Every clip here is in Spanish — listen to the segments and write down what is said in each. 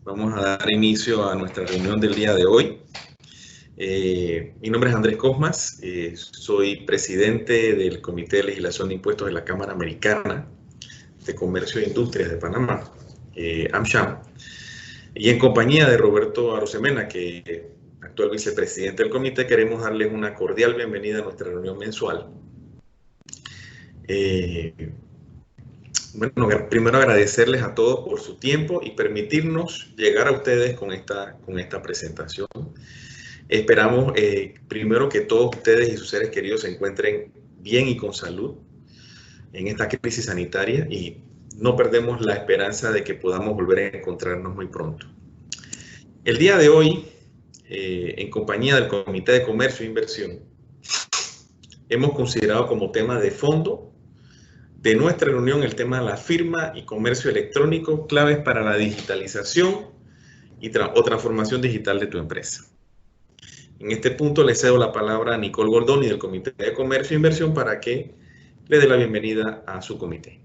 Vamos a dar inicio a nuestra reunión del día de hoy. Mi nombre es Andrés Cosmas, soy presidente del Comité de Legislación de Impuestos de la Cámara Americana de Comercio e Industrias de Panamá, AmCham, y en compañía de Roberto Arosemena, que actual vicepresidente del comité, queremos darles una cordial bienvenida a nuestra reunión mensual. Bueno, primero agradecerles a todos por su tiempo y permitirnos llegar a ustedes con esta presentación. Esperamos primero que todos ustedes y sus seres queridos se encuentren bien y con salud en esta crisis sanitaria y no perdemos la esperanza de que podamos volver a encontrarnos muy pronto. El día de hoy, en compañía del Comité de Comercio e Inversión, hemos considerado como tema de fondo de nuestra reunión el tema de la firma y comercio electrónico, claves para la digitalización o transformación digital de tu empresa. En este punto le cedo la palabra a Nicole Goldoni del Comité de Comercio e Inversión para que le dé la bienvenida a su comité.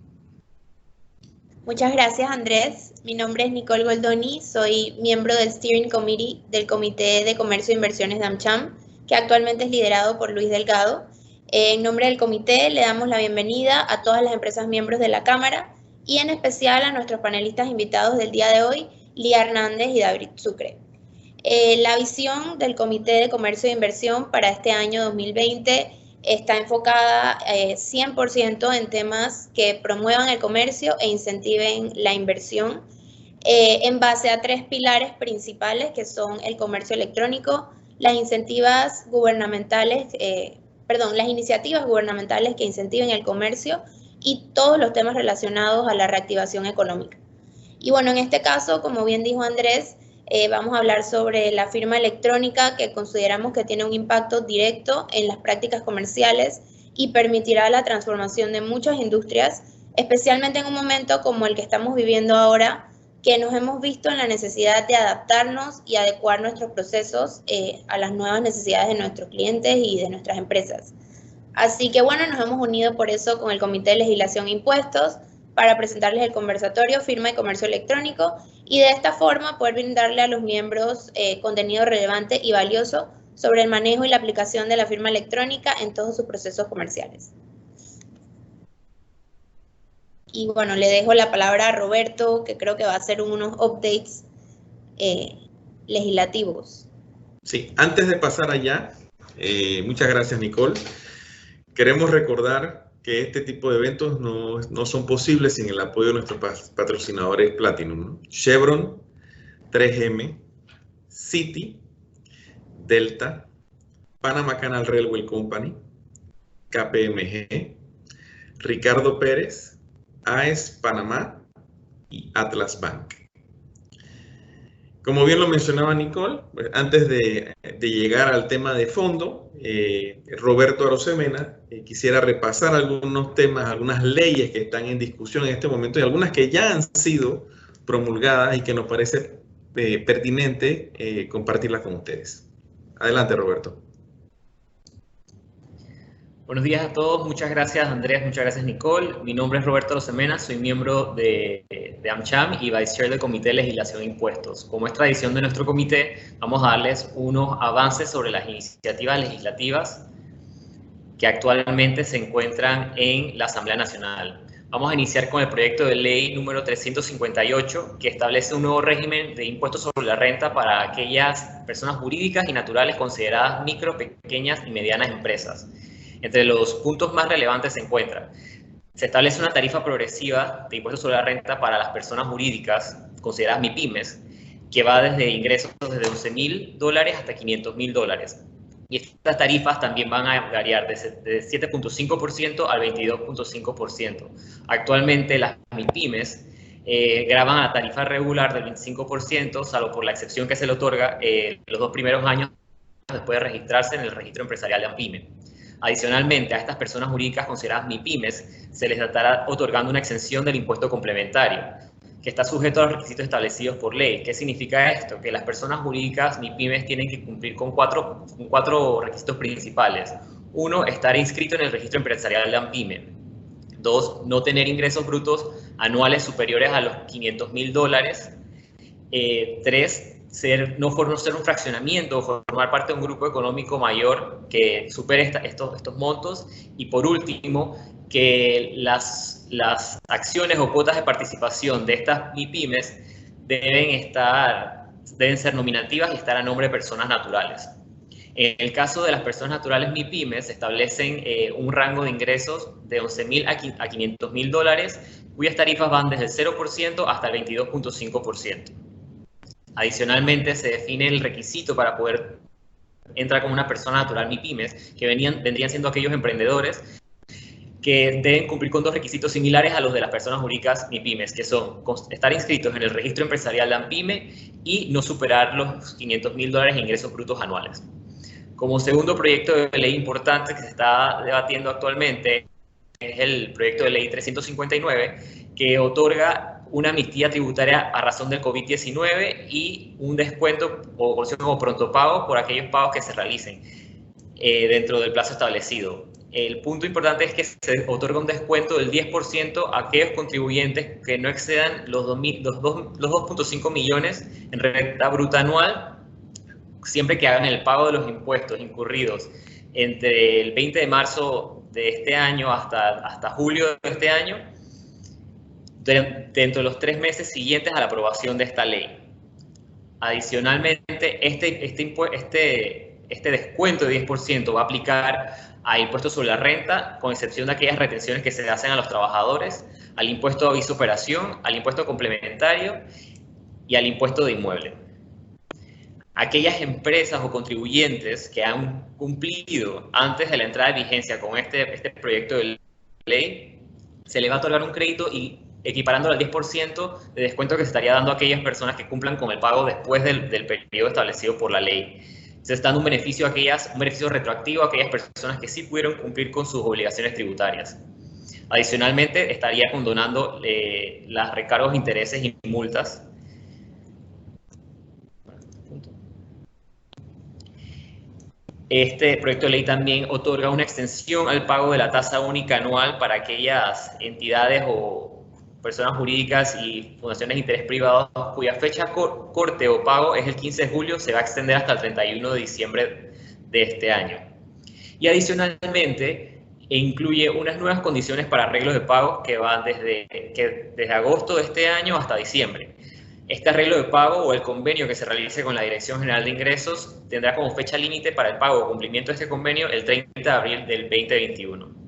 Muchas gracias, Andrés. Mi nombre es Nicole Goldoni, soy miembro del Steering Committee del Comité de Comercio e Inversiones de AmCham, que actualmente es liderado por Luis Delgado. En nombre del comité le damos la bienvenida a todas las empresas miembros de la Cámara y en especial a nuestros panelistas invitados del día de hoy, Lía Hernández y David Sucre. La visión del Comité de Comercio e Inversión para este año 2020 está enfocada 100% en temas que promuevan el comercio e incentiven la inversión en base a tres pilares principales que son el comercio electrónico, las iniciativas gubernamentales que incentiven el comercio y todos los temas relacionados a la reactivación económica. Y bueno, en este caso, como bien dijo Andrés, vamos a hablar sobre la firma electrónica que consideramos que tiene un impacto directo en las prácticas comerciales y permitirá la transformación de muchas industrias, especialmente en un momento como el que estamos viviendo ahora, que nos hemos visto en la necesidad de adaptarnos y adecuar nuestros procesos a las nuevas necesidades de nuestros clientes y de nuestras empresas. Así que bueno, nos hemos unido por eso con el Comité de Legislación e Impuestos para presentarles el conversatorio Firma y Comercio Electrónico y de esta forma poder brindarle a los miembros contenido relevante y valioso sobre el manejo y la aplicación de la firma electrónica en todos sus procesos comerciales. Y bueno, le dejo la palabra a Roberto, que creo que va a hacer unos updates legislativos. Sí, antes de pasar allá, muchas gracias, Nicole. Queremos recordar que este tipo de eventos no son posibles sin el apoyo de nuestros patrocinadores Platinum, ¿no? Chevron, 3M, Citi, Delta, Panama Canal Railway Company, KPMG, Ricardo Pérez, AES Panamá y Atlas Bank. Como bien lo mencionaba Nicole, pues antes de llegar al tema de fondo, Roberto Arosemena quisiera repasar algunos temas, algunas leyes que están en discusión en este momento y algunas que ya han sido promulgadas y que nos parece pertinente compartirlas con ustedes. Adelante, Roberto. Buenos días a todos, muchas gracias Andrés, muchas gracias Nicole. Mi nombre es Roberto Arosemena, soy miembro de AmCham y Vice Chair del Comité de Legislación e Impuestos. Como es tradición de nuestro comité, vamos a darles unos avances sobre las iniciativas legislativas que actualmente se encuentran en la Asamblea Nacional. Vamos a iniciar con el proyecto de ley número 358, que establece un nuevo régimen de impuestos sobre la renta para aquellas personas jurídicas y naturales consideradas micro, pequeñas y medianas empresas. Entre los puntos más relevantes se encuentra: se establece una tarifa progresiva de impuestos sobre la renta para las personas jurídicas consideradas MIPYMES, que va desde ingresos desde $11,000 hasta $500,000. Y estas tarifas también van a variar de 7.5% al 22.5%. Actualmente las MIPYMES graban a la tarifa regular del 25%, salvo por la excepción que se le otorga los 2 primeros años después de registrarse en el registro empresarial de AMPYME. Adicionalmente, a estas personas jurídicas consideradas MIPYMES se les estará otorgando una exención del impuesto complementario, que está sujeto a los requisitos establecidos por ley. ¿Qué significa esto? Que las personas jurídicas MIPYMES tienen que cumplir con cuatro requisitos principales. 1, estar inscrito en el registro empresarial de AMPYME. 2, no tener ingresos brutos anuales superiores a los $500,000. 3, no ser un fraccionamiento o formar parte de un grupo económico mayor que supere estos montos. Y por último, que las acciones o cuotas de participación de estas MIPYMES deben ser nominativas y estar a nombre de personas naturales. En el caso de las personas naturales MIPYMES, se establecen un rango de ingresos de $11,000 a $500,000, cuyas tarifas van desde el 0% hasta el 22.5%. Adicionalmente, se define el requisito para poder entrar como una persona natural MIPYMES, que vendrían siendo aquellos emprendedores que deben cumplir con 2 requisitos similares a los de las personas jurídicas MIPYMES, que son estar inscritos en el registro empresarial de ANPYME y no superar los $500,000 en ingresos brutos anuales. Como segundo proyecto de ley importante que se está debatiendo actualmente es el proyecto de ley 359, que otorga una amnistía tributaria a razón del COVID-19 y un descuento o conocido como pronto pago por aquellos pagos que se realicen dentro del plazo establecido. El punto importante es que se otorga un descuento del 10% a aquellos contribuyentes que no excedan los 2.5 millones en renta bruta anual, siempre que hagan el pago de los impuestos incurridos entre el 20 de marzo de este año hasta julio de este año, dentro de los 3 meses siguientes a la aprobación de esta ley. Adicionalmente, este descuento de 10% va a aplicar a impuestos sobre la renta, con excepción de aquellas retenciones que se hacen a los trabajadores, al impuesto de aviso operación, al impuesto complementario y al impuesto de inmueble. Aquellas empresas o contribuyentes que han cumplido antes de la entrada de vigencia con este proyecto de ley, se les va a otorgar un crédito y equiparándolo al 10% de descuento que se estaría dando a aquellas personas que cumplan con el pago después del periodo establecido por la ley. Se está dando un beneficio retroactivo a aquellas personas que sí pudieron cumplir con sus obligaciones tributarias. Adicionalmente, estaría condonando los recargos, intereses y multas. Este proyecto de ley también otorga una extensión al pago de la tasa única anual para aquellas entidades o personas jurídicas y fundaciones de interés privado cuya fecha corte o pago es el 15 de julio, se va a extender hasta el 31 de diciembre de este año. Y adicionalmente, incluye unas nuevas condiciones para arreglos de pago que van desde agosto de este año hasta diciembre. Este arreglo de pago o el convenio que se realice con la Dirección General de Ingresos tendrá como fecha límite para el pago o cumplimiento de este convenio el 30 de abril del 2021.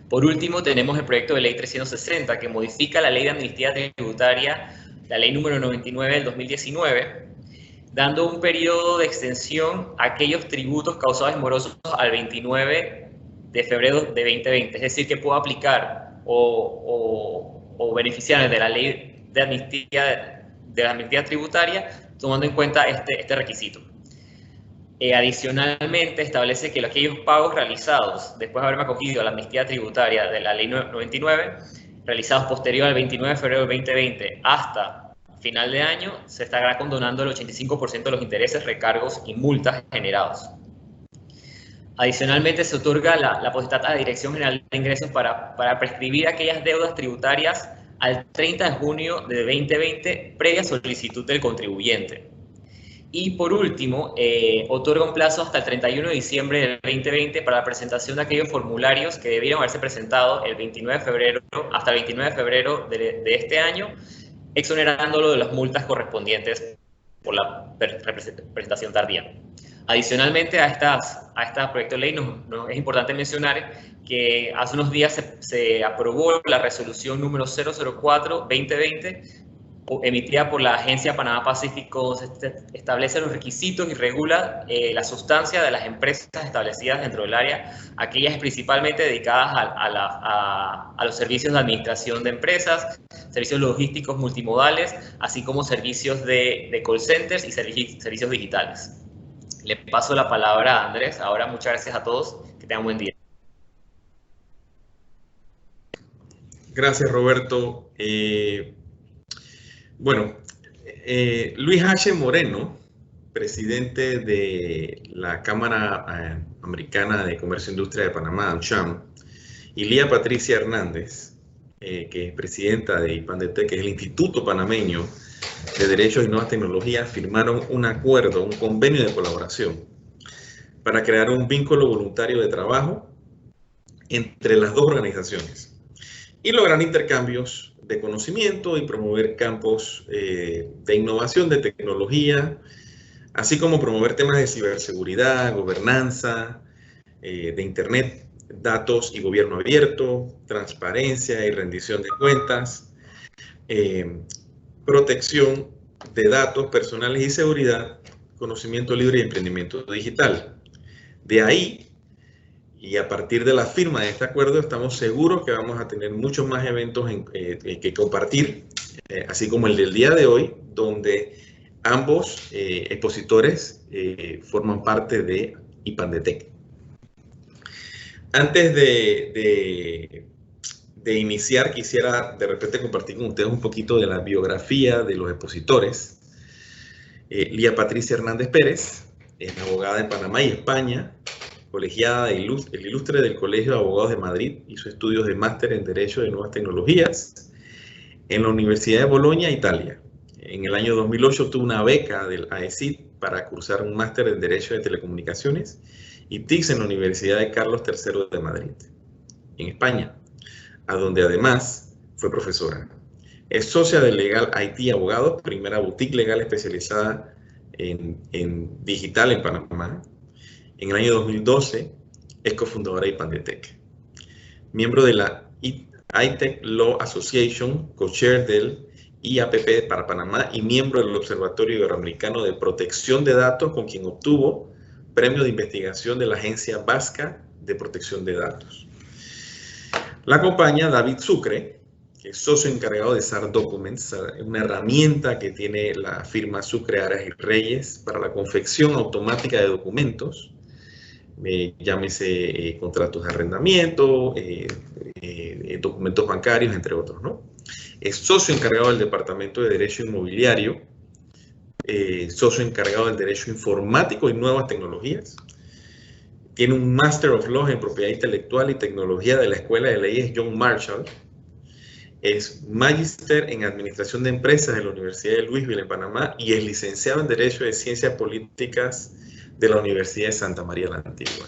Por último, tenemos el proyecto de ley 360 que modifica la ley de amnistía tributaria, la ley número 99 del 2019, dando un periodo de extensión a aquellos tributos causados y morosos al 29 de febrero de 2020. Es decir, que pueda aplicar o beneficiar de la ley de amnistía tributaria tomando en cuenta este requisito. Adicionalmente, establece que aquellos pagos realizados después de haberme acogido a la amnistía tributaria de la ley 99, realizados posterior al 29 de febrero del 2020 hasta final de año, se estará condonando el 85% de los intereses, recargos y multas generados. Adicionalmente, se otorga la potestad a la Dirección General de Ingresos para prescribir aquellas deudas tributarias al 30 de junio de 2020 previa solicitud del contribuyente. Y por último, otorga un plazo hasta el 31 de diciembre del 2020 para la presentación de aquellos formularios que debieron haberse presentado el 29 de febrero, hasta el 29 de febrero de este año, exonerándolo de las multas correspondientes por la presentación tardía. Adicionalmente a este proyecto de ley, es importante mencionar que hace unos días se aprobó la resolución número 004-2020, emitida por la Agencia Panamá Pacífico. Establece los requisitos y regula la sustancia de las empresas establecidas dentro del área, aquellas principalmente dedicadas a los servicios de administración de empresas, servicios logísticos multimodales, así como servicios de call centers y servicios digitales. Le paso la palabra a Andrés. Ahora, muchas gracias a todos. Que tengan un buen día. Gracias, Roberto. Luis H. Moreno, presidente de la Cámara Americana de Comercio e Industria de Panamá, AmCham, y Lía Patricia Hernández, que es presidenta de IPANDETEC, que es el Instituto Panameño de Derechos y Nuevas Tecnologías firmaron un acuerdo, un convenio de colaboración para crear un vínculo voluntario de trabajo entre las dos organizaciones y lograr intercambios de conocimiento y promover campos de innovación, de tecnología, así como promover temas de ciberseguridad, gobernanza, de Internet, datos y gobierno abierto, transparencia y rendición de cuentas, protección de datos personales y seguridad, conocimiento libre y emprendimiento digital. De ahí, y a partir de la firma de este acuerdo, estamos seguros que vamos a tener muchos más eventos que compartir, así como el del día de hoy, donde ambos expositores forman parte de IPANDETEC. Antes de iniciar, quisiera de repente compartir con ustedes un poquito de la biografía de los expositores. Lía Patricia Hernández Pérez es abogada en Panamá y España, colegiada el ilustre del Colegio de Abogados de Madrid, hizo estudios de máster en Derecho de Nuevas Tecnologías en la Universidad de Bolonia, Italia. En el año 2008 tuvo una beca del AECID para cursar un máster en Derecho de Telecomunicaciones y TICS en la Universidad de Carlos III de Madrid, en España, a donde además fue profesora. Es socia de Legal IT Abogados, primera boutique legal especializada en digital en Panamá. En el año 2012 es cofundadora de IPANDETEC. Miembro de la ITEC Law Association, co-chair del IAPP para Panamá y miembro del Observatorio Iberoamericano de Protección de Datos, con quien obtuvo premio de investigación de la Agencia Vasca de Protección de Datos. La acompaña David Sucre, que es socio encargado de SAR Documents, una herramienta que tiene la firma Sucre Arias y Reyes para la confección automática de documentos, llámese contratos de arrendamiento, documentos bancarios, entre otros, ¿no? Es socio encargado del Departamento de Derecho Inmobiliario, socio encargado del Derecho Informático y Nuevas Tecnologías. Tiene un Master of Law en Propiedad Intelectual y Tecnología de la Escuela de Leyes John Marshall. Es Magíster en Administración de Empresas de la Universidad de Louisville en Panamá y es licenciado en Derecho de Ciencias Políticas de la Universidad de Santa María la Antigua.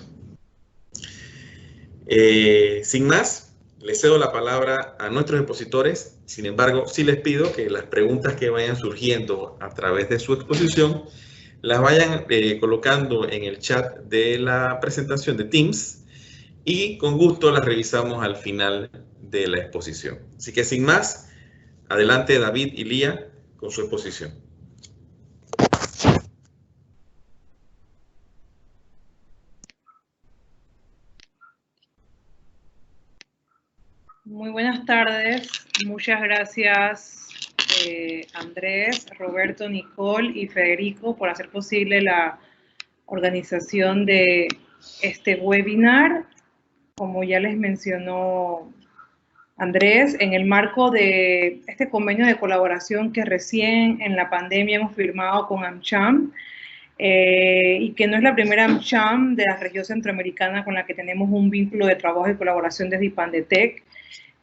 Sin más, les cedo la palabra a nuestros expositores. Sin embargo, sí les pido que las preguntas que vayan surgiendo a través de su exposición las vayan colocando en el chat de la presentación de Teams y con gusto las revisamos al final de la exposición. Así que sin más, adelante David y Lía con su exposición. Muy buenas tardes, muchas gracias Andrés, Roberto, Nicole y Federico por hacer posible la organización de este webinar. Como ya les mencionó Andrés, en el marco de este convenio de colaboración que recién en la pandemia hemos firmado con AmCham, y que no es la primera AmCham de la región centroamericana con la que tenemos un vínculo de trabajo y colaboración desde IPANDETEC.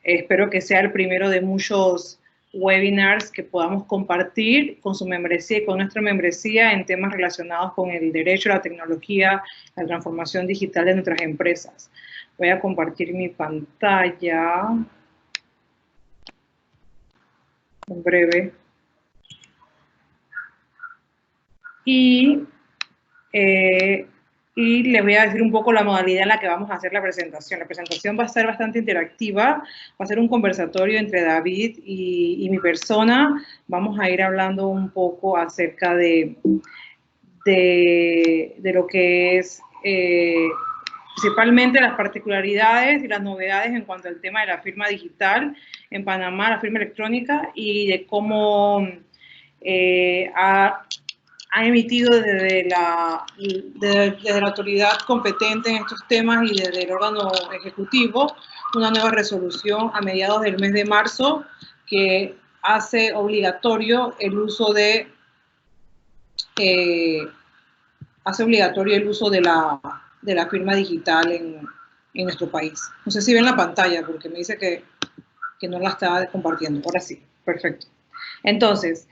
Espero que sea el primero de muchos webinars que podamos compartir con su membresía y con nuestra membresía en temas relacionados con el derecho, la tecnología, la transformación digital de nuestras empresas. Voy a compartir mi pantalla en breve. Y les voy a decir un poco la modalidad en la que vamos a hacer la presentación. La presentación va a ser bastante interactiva, va a ser un conversatorio entre David y mi persona. Vamos a ir hablando un poco acerca de lo que es principalmente las particularidades y las novedades en cuanto al tema de la firma digital en Panamá, la firma electrónica, y de cómo ha emitido desde la autoridad competente en estos temas y desde el órgano ejecutivo una nueva resolución a mediados del mes de marzo que hace obligatorio el uso de la firma digital en nuestro país. No sé si ven la pantalla porque me dice que no la estaba compartiendo. Ahora sí, perfecto. Entonces,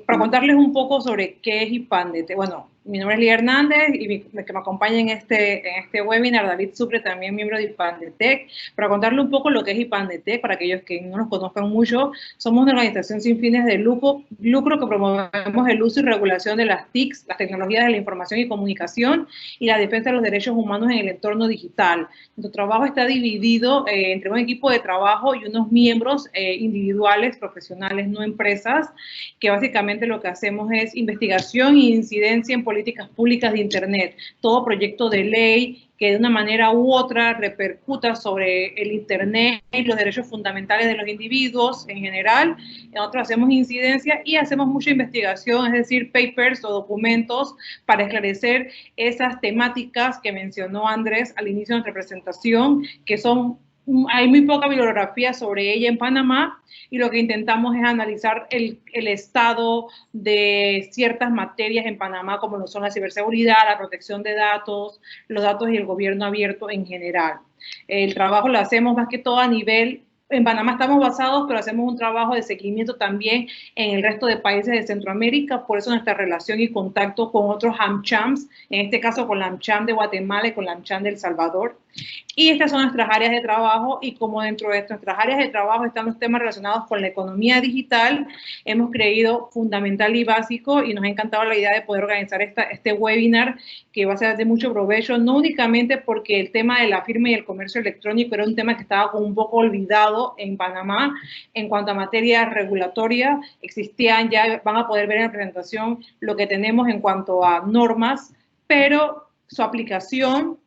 para contarles un poco sobre qué es Hipandetec. Bueno, mi nombre es Lía Hernández y que me acompaña en este webinar, David Sucre, también miembro de Hipandetec. Para contarles un poco lo que es Hipandetec, para aquellos que no nos conozcan mucho, somos una organización sin fines de lucro que promovemos el uso y regulación de las TICs, las tecnologías de la información y comunicación, y la defensa de los derechos humanos en el entorno digital. Nuestro trabajo está dividido entre un equipo de trabajo y unos miembros individuales, profesionales, no empresas, que básicamente lo que hacemos es investigación e incidencia en políticas públicas de Internet. Todo proyecto de ley que de una manera u otra repercuta sobre el Internet y los derechos fundamentales de los individuos en general. Nosotros hacemos incidencia y hacemos mucha investigación, es decir, papers o documentos para esclarecer esas temáticas que mencionó Andrés al inicio de nuestra presentación, que hay muy poca bibliografía sobre ella en Panamá, y lo que intentamos es analizar el estado de ciertas materias en Panamá, como lo son la ciberseguridad, la protección de datos, los datos y el gobierno abierto en general. El trabajo lo hacemos más que todo a nivel, en Panamá estamos basados, pero hacemos un trabajo de seguimiento también en el resto de países de Centroamérica, por eso nuestra relación y contacto con otros AmChams, en este caso con la AmCham de Guatemala y con la AmCham de El Salvador. Y estas son nuestras áreas de trabajo, y como dentro de nuestras áreas de trabajo están los temas relacionados con la economía digital, hemos creído fundamental y básico, y nos ha encantado la idea de poder organizar este webinar, que va a ser de mucho provecho, no únicamente porque el tema de la firma y el comercio electrónico era un tema que estaba como un poco olvidado en Panamá. En cuanto a materia regulatoria, existían, ya van a poder ver en la presentación lo que tenemos en cuanto a normas, pero su aplicación,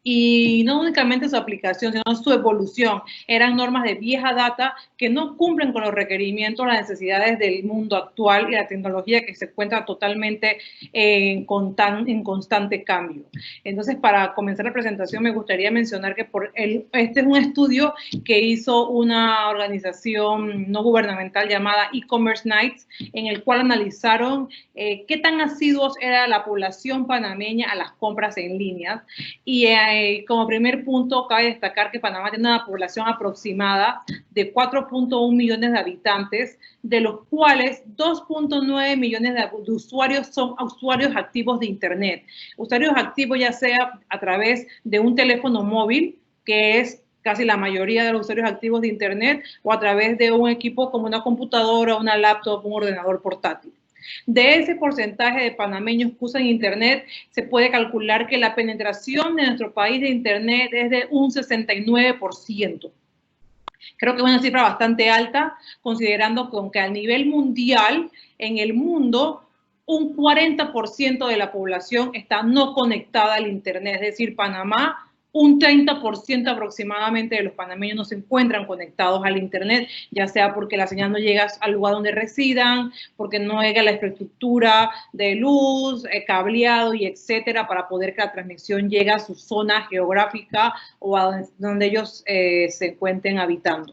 y no únicamente su aplicación, sino su evolución, eran normas de vieja data que no cumplen con los requerimientos, las necesidades del mundo actual y la tecnología que se encuentra totalmente en constante cambio. Entonces, para comenzar la presentación, me gustaría mencionar que este es un estudio que hizo una organización no gubernamental llamada E-Commerce Nights, en el cual analizaron qué tan asiduos era la población panameña a las compras en línea. Y como primer punto, cabe destacar que Panamá tiene una población aproximada de 4.1 millones de habitantes, de los cuales 2.9 millones de usuarios son usuarios activos de Internet. Usuarios activos ya sea a través de un teléfono móvil, que es casi la mayoría de los usuarios activos de Internet, o a través de un equipo como una computadora, una laptop, un ordenador portátil. De ese porcentaje de panameños que usan Internet, se puede calcular que la penetración de nuestro país de Internet es de un 69%. Creo que es una cifra bastante alta, considerando que a nivel mundial, en el mundo, un 40% de la población está no conectada al Internet. Es decir, Panamá, un 30% aproximadamente de los panameños no se encuentran conectados al Internet, ya sea porque la señal no llega al lugar donde residan, porque no llega la infraestructura de luz, cableado y etcétera, para poder que la transmisión llegue a su zona geográfica o a donde ellos se encuentren habitando.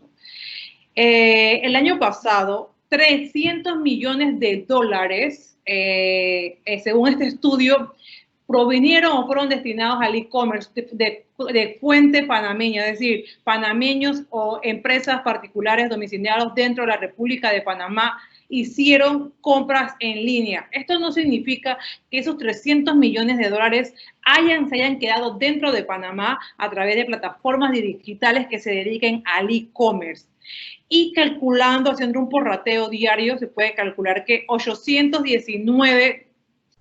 El año pasado, 300 millones de dólares, según este estudio, provinieron o fueron destinados al e-commerce de fuente panameña, es decir, panameños o empresas particulares domiciliados dentro de la República de Panamá hicieron compras en línea. Esto no significa que esos 300 millones de dólares se hayan quedado dentro de Panamá a través de plataformas digitales que se dediquen al e-commerce. Y calculando, haciendo un prorrateo diario, se puede calcular que 819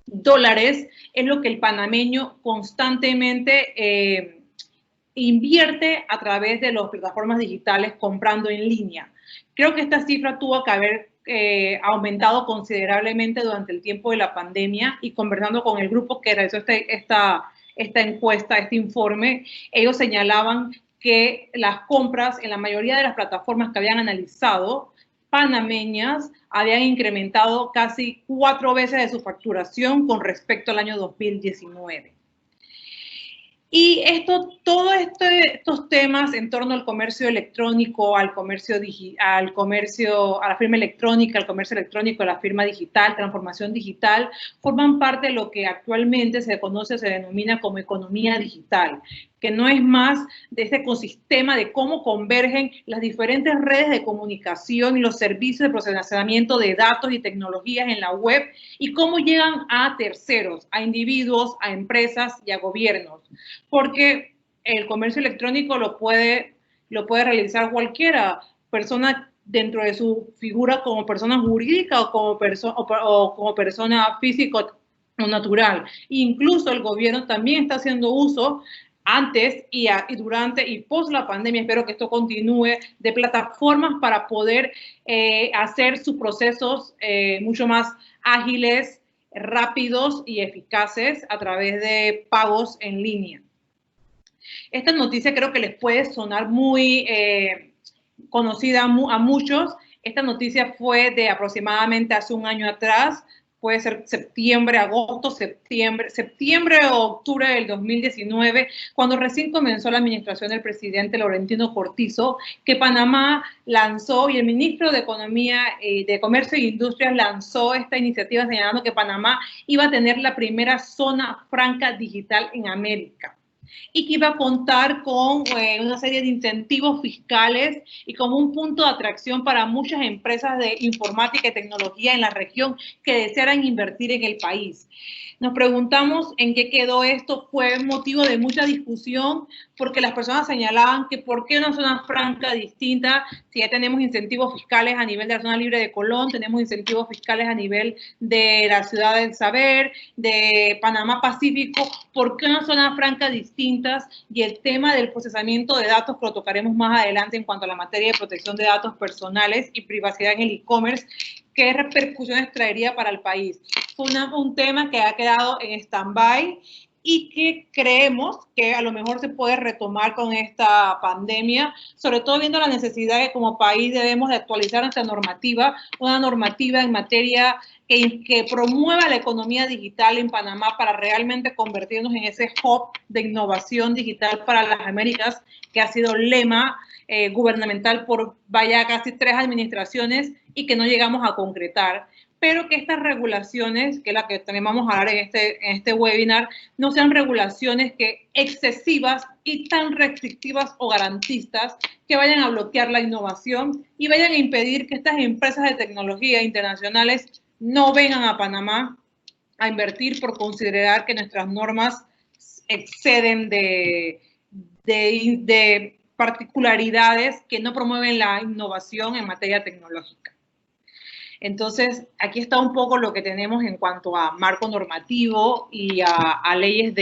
dólares es lo que el panameño constantemente invierte a través de las plataformas digitales comprando en línea. Creo que esta cifra tuvo que haber aumentado considerablemente durante el tiempo de la pandemia, y conversando con el grupo que realizó esta encuesta, este informe, ellos señalaban que las compras en la mayoría de las plataformas que habían analizado panameñas habían incrementado casi 4 veces de su facturación con respecto al año 2019. Y todos estos temas en torno al comercio electrónico, a la firma electrónica, al comercio electrónico, a la firma digital, transformación digital, forman parte de lo que actualmente se denomina como economía digital, que no es más de este ecosistema de cómo convergen las diferentes redes de comunicación y los servicios de procesamiento de datos y tecnologías en la web y cómo llegan a terceros, a individuos, a empresas y a gobiernos. Porque el comercio electrónico lo puede realizar cualquiera, persona dentro de su figura como persona jurídica o como persona física o natural. Incluso el gobierno también está haciendo uso antes y durante y post la pandemia, espero que esto continúe, de plataformas para poder hacer sus procesos mucho más ágiles, rápidos y eficaces a través de pagos en línea. Esta noticia creo que les puede sonar muy conocida a muchos. Esta noticia fue de aproximadamente hace un año atrás, puede ser septiembre, agosto, septiembre o octubre del 2019, cuando recién comenzó la administración del presidente Laurentino Cortizo, que Panamá lanzó y el ministro de Economía, de Comercio e Industrias lanzó esta iniciativa señalando que Panamá iba a tener la primera zona franca digital en América y que iba a contar con una serie de incentivos fiscales y como un punto de atracción para muchas empresas de informática y tecnología en la región que desearan invertir en el país. Nos preguntamos en qué quedó esto, fue motivo de mucha discusión porque las personas señalaban que por qué una zona franca distinta, si ya tenemos incentivos fiscales a nivel de la zona libre de Colón, tenemos incentivos fiscales a nivel de la Ciudad del Saber, de Panamá Pacífico, ¿por qué una zona franca distintas? Y el tema del procesamiento de datos, que lo tocaremos más adelante en cuanto a la materia de protección de datos personales y privacidad en el e-commerce, ¿qué repercusiones traería para el país? Fue un tema que ha quedado en stand-by y que creemos que a lo mejor se puede retomar con esta pandemia, sobre todo viendo la necesidad de que como país debemos de actualizar nuestra normativa, una normativa en materia que promueva la economía digital en Panamá para realmente convertirnos en ese hub de innovación digital para las Américas, que ha sido lema gubernamental por vaya casi 3 administraciones y que no llegamos a concretar, pero que estas regulaciones, que es la que también vamos a hablar en este webinar, no sean regulaciones excesivas y tan restrictivas o garantistas que vayan a bloquear la innovación y vayan a impedir que estas empresas de tecnología internacionales no vengan a Panamá a invertir por considerar que nuestras normas exceden de particularidades que no promueven la innovación en materia tecnológica. Entonces, aquí está un poco lo que tenemos en cuanto a marco normativo y a leyes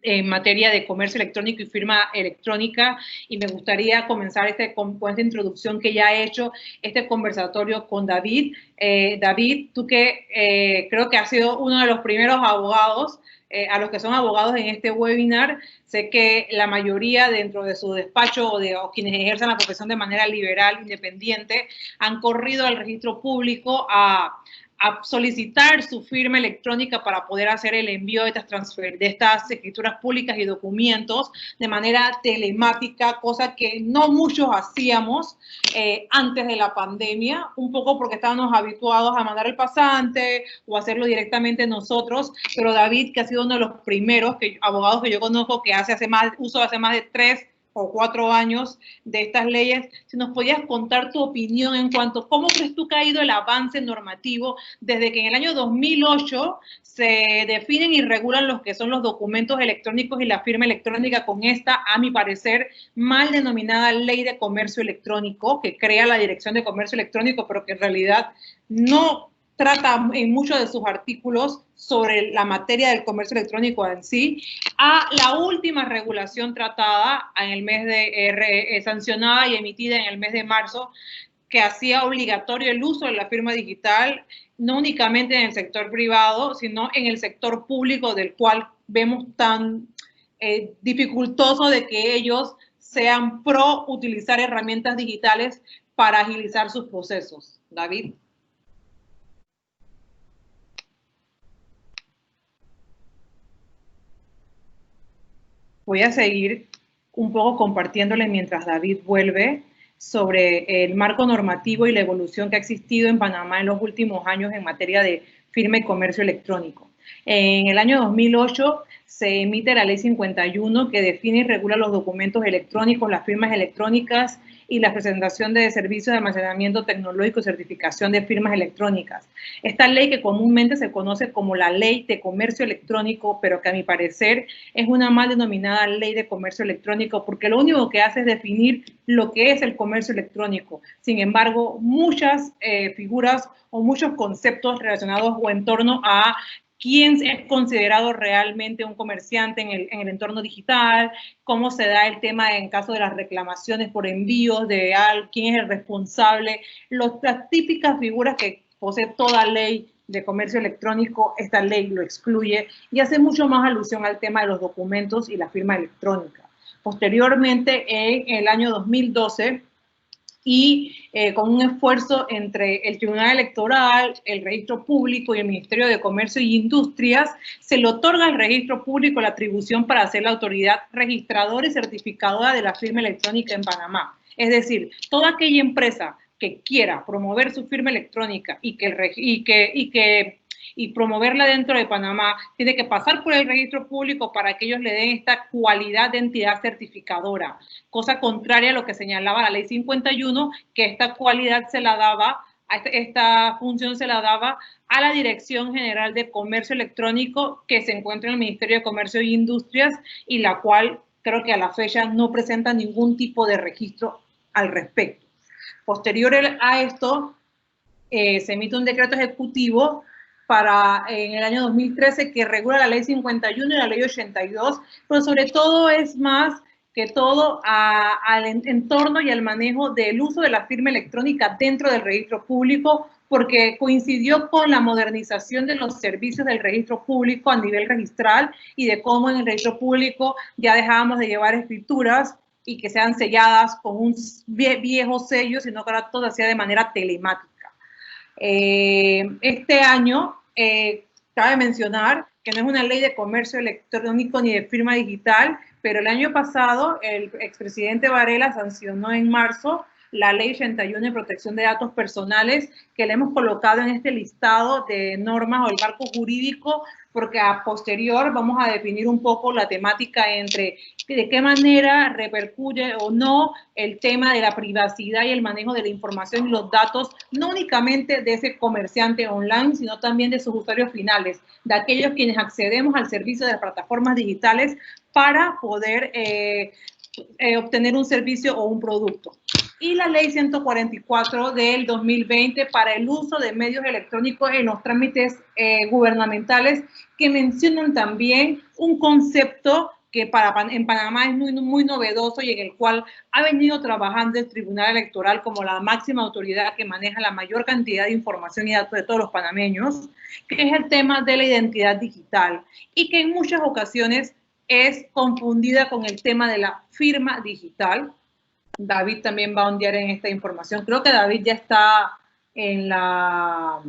en materia de comercio electrónico y firma electrónica, y me gustaría comenzar con esta introducción que ya he hecho, este conversatorio con David. David, tú que creo que has sido uno de los primeros abogados, a los que son abogados en este webinar, sé que la mayoría dentro de su despacho o quienes ejercen la profesión de manera liberal, independiente, han corrido al registro público a solicitar su firma electrónica para poder hacer el envío de estas escrituras públicas y documentos de manera telemática, cosa que no muchos hacíamos antes de la pandemia, un poco porque estábamos habituados a mandar el pasante o hacerlo directamente nosotros, pero David, que ha sido uno de los primeros abogados que yo conozco que hace más de 3 o 4 años de estas leyes, si nos podías contar tu opinión en cuanto a cómo crees tú que ha ido el avance normativo desde que en el año 2008 se definen y regulan los que son los documentos electrónicos y la firma electrónica con esta, a mi parecer, mal denominada Ley de Comercio Electrónico, que crea la Dirección de Comercio Electrónico, pero que en realidad no trata en muchos de sus artículos sobre la materia del comercio electrónico en sí, a la última regulación tratada en el mes sancionada y emitida en el mes de marzo, que hacía obligatorio el uso de la firma digital, no únicamente en el sector privado, sino en el sector público, del cual vemos tan dificultoso de que ellos sean pro utilizar herramientas digitales para agilizar sus procesos. David. Voy a seguir un poco compartiéndoles mientras David vuelve sobre el marco normativo y la evolución que ha existido en Panamá en los últimos años en materia de firma y comercio electrónico. En el año 2008 se emite la Ley 51, que define y regula los documentos electrónicos, las firmas electrónicas y la presentación de servicios de almacenamiento tecnológico y certificación de firmas electrónicas. Esta ley, que comúnmente se conoce como la Ley de Comercio Electrónico, pero que a mi parecer es una mal denominada Ley de Comercio Electrónico, porque lo único que hace es definir lo que es el comercio electrónico. Sin embargo, muchas figuras o muchos conceptos relacionados o en torno a quién es considerado realmente un comerciante en el entorno digital, cómo se da el tema en caso de las reclamaciones por envíos, quién es el responsable, las típicas figuras que posee toda ley de comercio electrónico. Esta ley lo excluye y hace mucho más alusión al tema de los documentos y la firma electrónica. Posteriormente, en el año 2012, y con un esfuerzo entre el Tribunal Electoral, el Registro Público y el Ministerio de Comercio y Industrias, se le otorga al Registro Público la atribución para ser la autoridad registradora y certificadora de la firma electrónica en Panamá. Es decir, toda aquella empresa que quiera promover su firma electrónica y promoverla dentro de Panamá, tiene que pasar por el registro público para que ellos le den esta cualidad de entidad certificadora, cosa contraria a lo que señalaba la Ley 51, que esta cualidad se la daba, esta función se la daba a la Dirección General de Comercio Electrónico, que se encuentra en el Ministerio de Comercio y Industrias, y la cual creo que a la fecha no presenta ningún tipo de registro al respecto. Posterior a esto, se emite un decreto ejecutivo en el año 2013 que regula la Ley 51 y la Ley 82, pero sobre todo es más que todo al entorno y al manejo del uso de la firma electrónica dentro del registro público, porque coincidió con la modernización de los servicios del registro público a nivel registral y de cómo en el registro público ya dejábamos de llevar escrituras y que sean selladas con un viejo sello, sino que ahora todo se hacía de manera telemática. Este año, cabe mencionar que no es una ley de comercio electrónico ni de firma digital, pero el año pasado el expresidente Varela sancionó en marzo la Ley 81 de protección de datos personales, que le hemos colocado en este listado de normas o el marco jurídico, porque a posterior vamos a definir un poco la temática entre de qué manera repercute o no el tema de la privacidad y el manejo de la información y los datos, no únicamente de ese comerciante online, sino también de sus usuarios finales, de aquellos quienes accedemos al servicio de las plataformas digitales para poder obtener un servicio o un producto. Y la Ley 144 del 2020 para el uso de medios electrónicos en los trámites gubernamentales, que mencionan también un concepto que en Panamá es muy novedoso y en el cual ha venido trabajando el Tribunal Electoral como la máxima autoridad que maneja la mayor cantidad de información y datos de todos los panameños, que es el tema de la identidad digital y que en muchas ocasiones es confundida con el tema de la firma digital. David también va a ondear en esta información. Creo que David ya está en la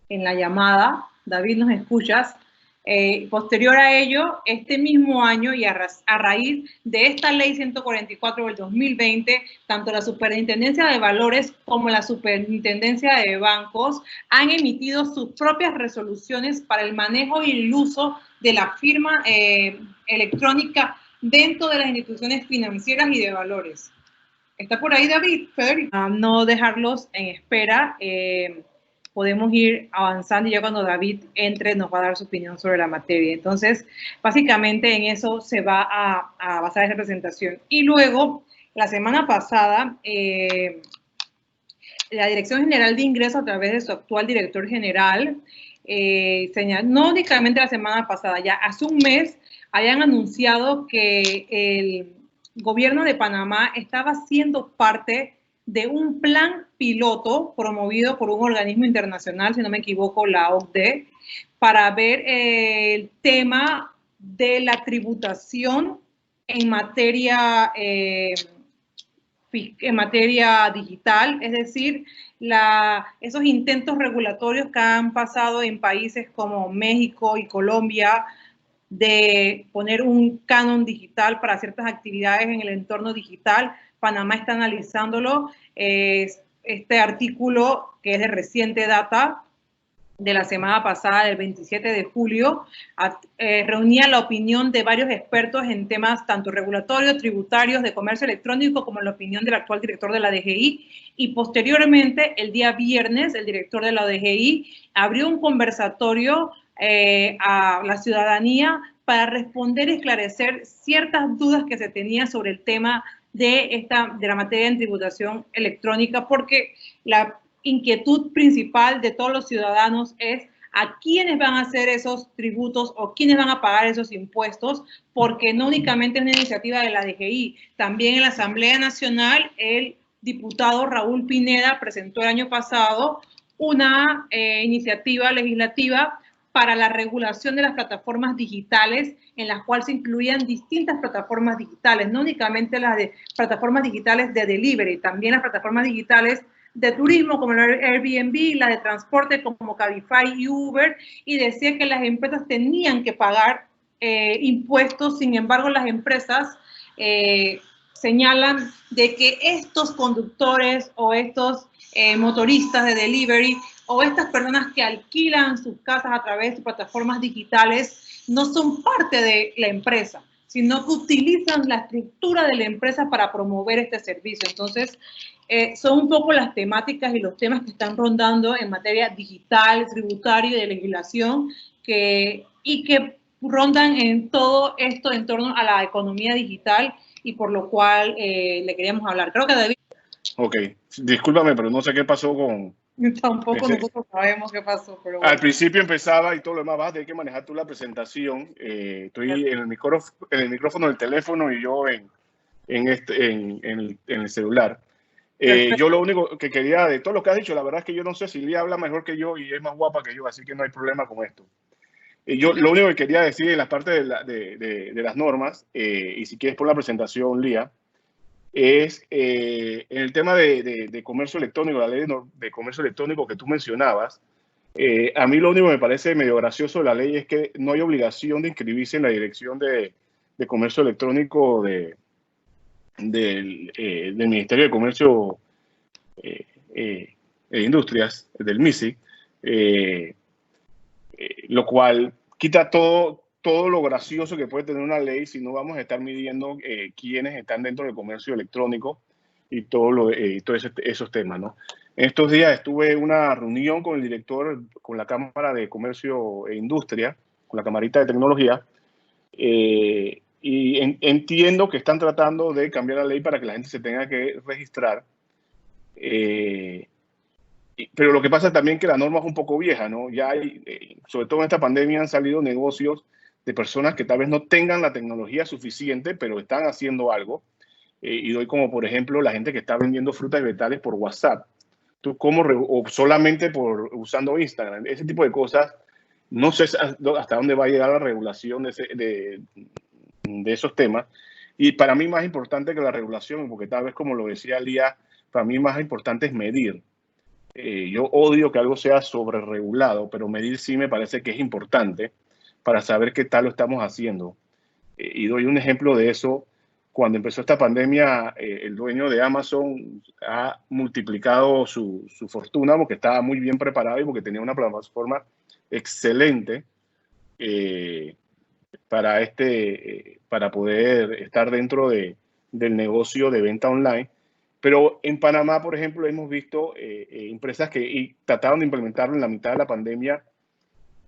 llamada. David, ¿nos escuchas? Posterior a ello, este mismo año y a raíz de esta Ley 144 del 2020, tanto la Superintendencia de Valores como la Superintendencia de Bancos han emitido sus propias resoluciones para el manejo y el uso de la firma electrónica dentro de las instituciones financieras y de valores. ¿Está por ahí, David? No dejarlos en espera. Podemos ir avanzando y ya cuando David entre nos va a dar su opinión sobre la materia. Entonces, básicamente en eso se va a basar esa presentación. Y luego, la semana pasada, la Dirección General de Ingresos, a través de su actual director general, no únicamente la semana pasada, ya hace un mes, habían anunciado que el gobierno de Panamá estaba siendo parte de un plan piloto promovido por un organismo internacional, si no me equivoco, la OCDE, para ver el tema de la tributación en materia digital, es decir, esos intentos regulatorios que han pasado en países como México y Colombia, de poner un canon digital para ciertas actividades en el entorno digital. Panamá está analizándolo. Este artículo, que es de reciente data, de la semana pasada, del 27 de julio, reunía la opinión de varios expertos en temas tanto regulatorios, tributarios, de comercio electrónico, como la opinión del actual director de la DGI. Y posteriormente, el día viernes, el director de la DGI abrió un conversatorio a la ciudadanía para responder y esclarecer ciertas dudas que se tenían sobre el tema de la materia en tributación electrónica, porque la inquietud principal de todos los ciudadanos es a quiénes van a hacer esos tributos o quiénes van a pagar esos impuestos, porque no únicamente es una iniciativa de la DGI, también en la Asamblea Nacional el diputado Raúl Pineda presentó el año pasado una iniciativa legislativa para la regulación de las plataformas digitales, en las cuales se incluían distintas plataformas digitales, no únicamente las de plataformas digitales de delivery, también las plataformas digitales de turismo como el Airbnb, la de transporte como Cabify y Uber, y decía que las empresas tenían que pagar impuestos. Sin embargo, las empresas señalan de que estos conductores o estos motoristas de delivery o estas personas que alquilan sus casas a través de plataformas digitales no son parte de la empresa, sino que utilizan la estructura de la empresa para promover este servicio. Entonces, son un poco las temáticas y los temas que están rondando en materia digital, tributaria y de legislación, y que rondan en todo esto en torno a la economía digital, y por lo cual le queríamos hablar. Creo que David... Ok, discúlpame, pero no sé qué pasó con... Tampoco nosotros sabemos qué pasó, pero bueno. Al principio empezaba y todo lo demás, vas a tener que manejar tú la presentación. Estoy en el micrófono del teléfono y yo en el celular. Yo lo único que quería, de todo lo que has dicho, la verdad es que yo no sé si Lía habla mejor que yo y es más guapa que yo, así que no hay problema con esto. Yo lo único que quería decir en la parte de las normas, y si quieres por la presentación, Lía, es en el tema de comercio electrónico, la ley de comercio electrónico que tú mencionabas. A mí lo único que me parece medio gracioso de la ley es que no hay obligación de inscribirse en la dirección de comercio electrónico del Ministerio de Comercio e Industrias, del MISI, lo cual quita todo lo gracioso que puede tener una ley si no vamos a estar midiendo quiénes están dentro del comercio electrónico y todos esos temas, ¿no? En estos días estuve en una reunión con el director, con la Cámara de Comercio e Industria, con la Camarita de Tecnología, y entiendo que están tratando de cambiar la ley para que la gente se tenga que registrar. Pero lo que pasa también es que la norma es un poco vieja, ¿no? Ya hay, sobre todo en esta pandemia, han salido negocios de personas que tal vez no tengan la tecnología suficiente, pero están haciendo algo. Y doy como, por ejemplo, la gente que está vendiendo frutas y vegetales por WhatsApp. O solamente usando Instagram. Ese tipo de cosas, no sé hasta dónde va a llegar la regulación de esos temas. Y para mí más importante que la regulación, porque tal vez como lo decía Lía, para mí más importante es medir. Yo odio que algo sea sobreregulado, pero medir sí me parece que es importante para saber qué tal lo estamos haciendo. Y doy un ejemplo de eso. Cuando empezó esta pandemia, el dueño de Amazon ha multiplicado su fortuna porque estaba muy bien preparado y porque tenía una plataforma excelente para poder estar dentro del negocio de venta online. Pero en Panamá, por ejemplo, hemos visto empresas que trataron de implementarlo en la mitad de la pandemia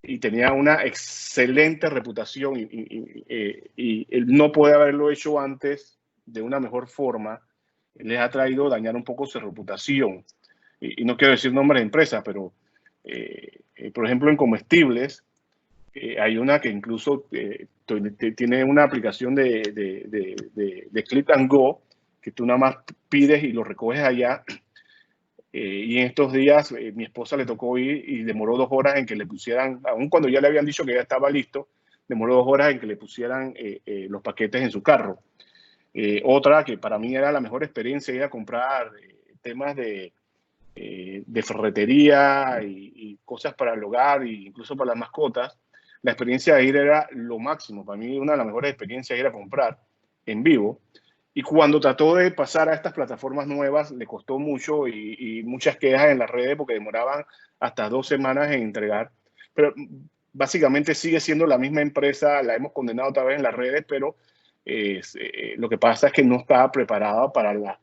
y tenía una excelente reputación y el no poder haberlo hecho antes de una mejor forma les ha traído dañar un poco su reputación. Y no quiero decir nombres de empresas, pero por ejemplo en comestibles hay una que incluso tiene una aplicación de Click and Go que tú nada más pides y lo recoges allá. Y en estos días mi esposa le tocó ir y demoró 2 horas en que le pusieran, aun cuando ya le habían dicho que ya estaba listo, demoró 2 horas en que le pusieran los paquetes en su carro. Otra que para mí era la mejor experiencia era comprar temas de ferretería y cosas para el hogar e incluso para las mascotas. La experiencia de ir era lo máximo. Para mí una de las mejores experiencias era comprar en vivo. Y cuando trató de pasar a estas plataformas nuevas, le costó mucho y muchas quejas en las redes porque demoraban hasta 2 semanas en entregar. Pero básicamente sigue siendo la misma empresa, la hemos condenado otra vez en las redes, pero lo que pasa es que no estaba preparada para la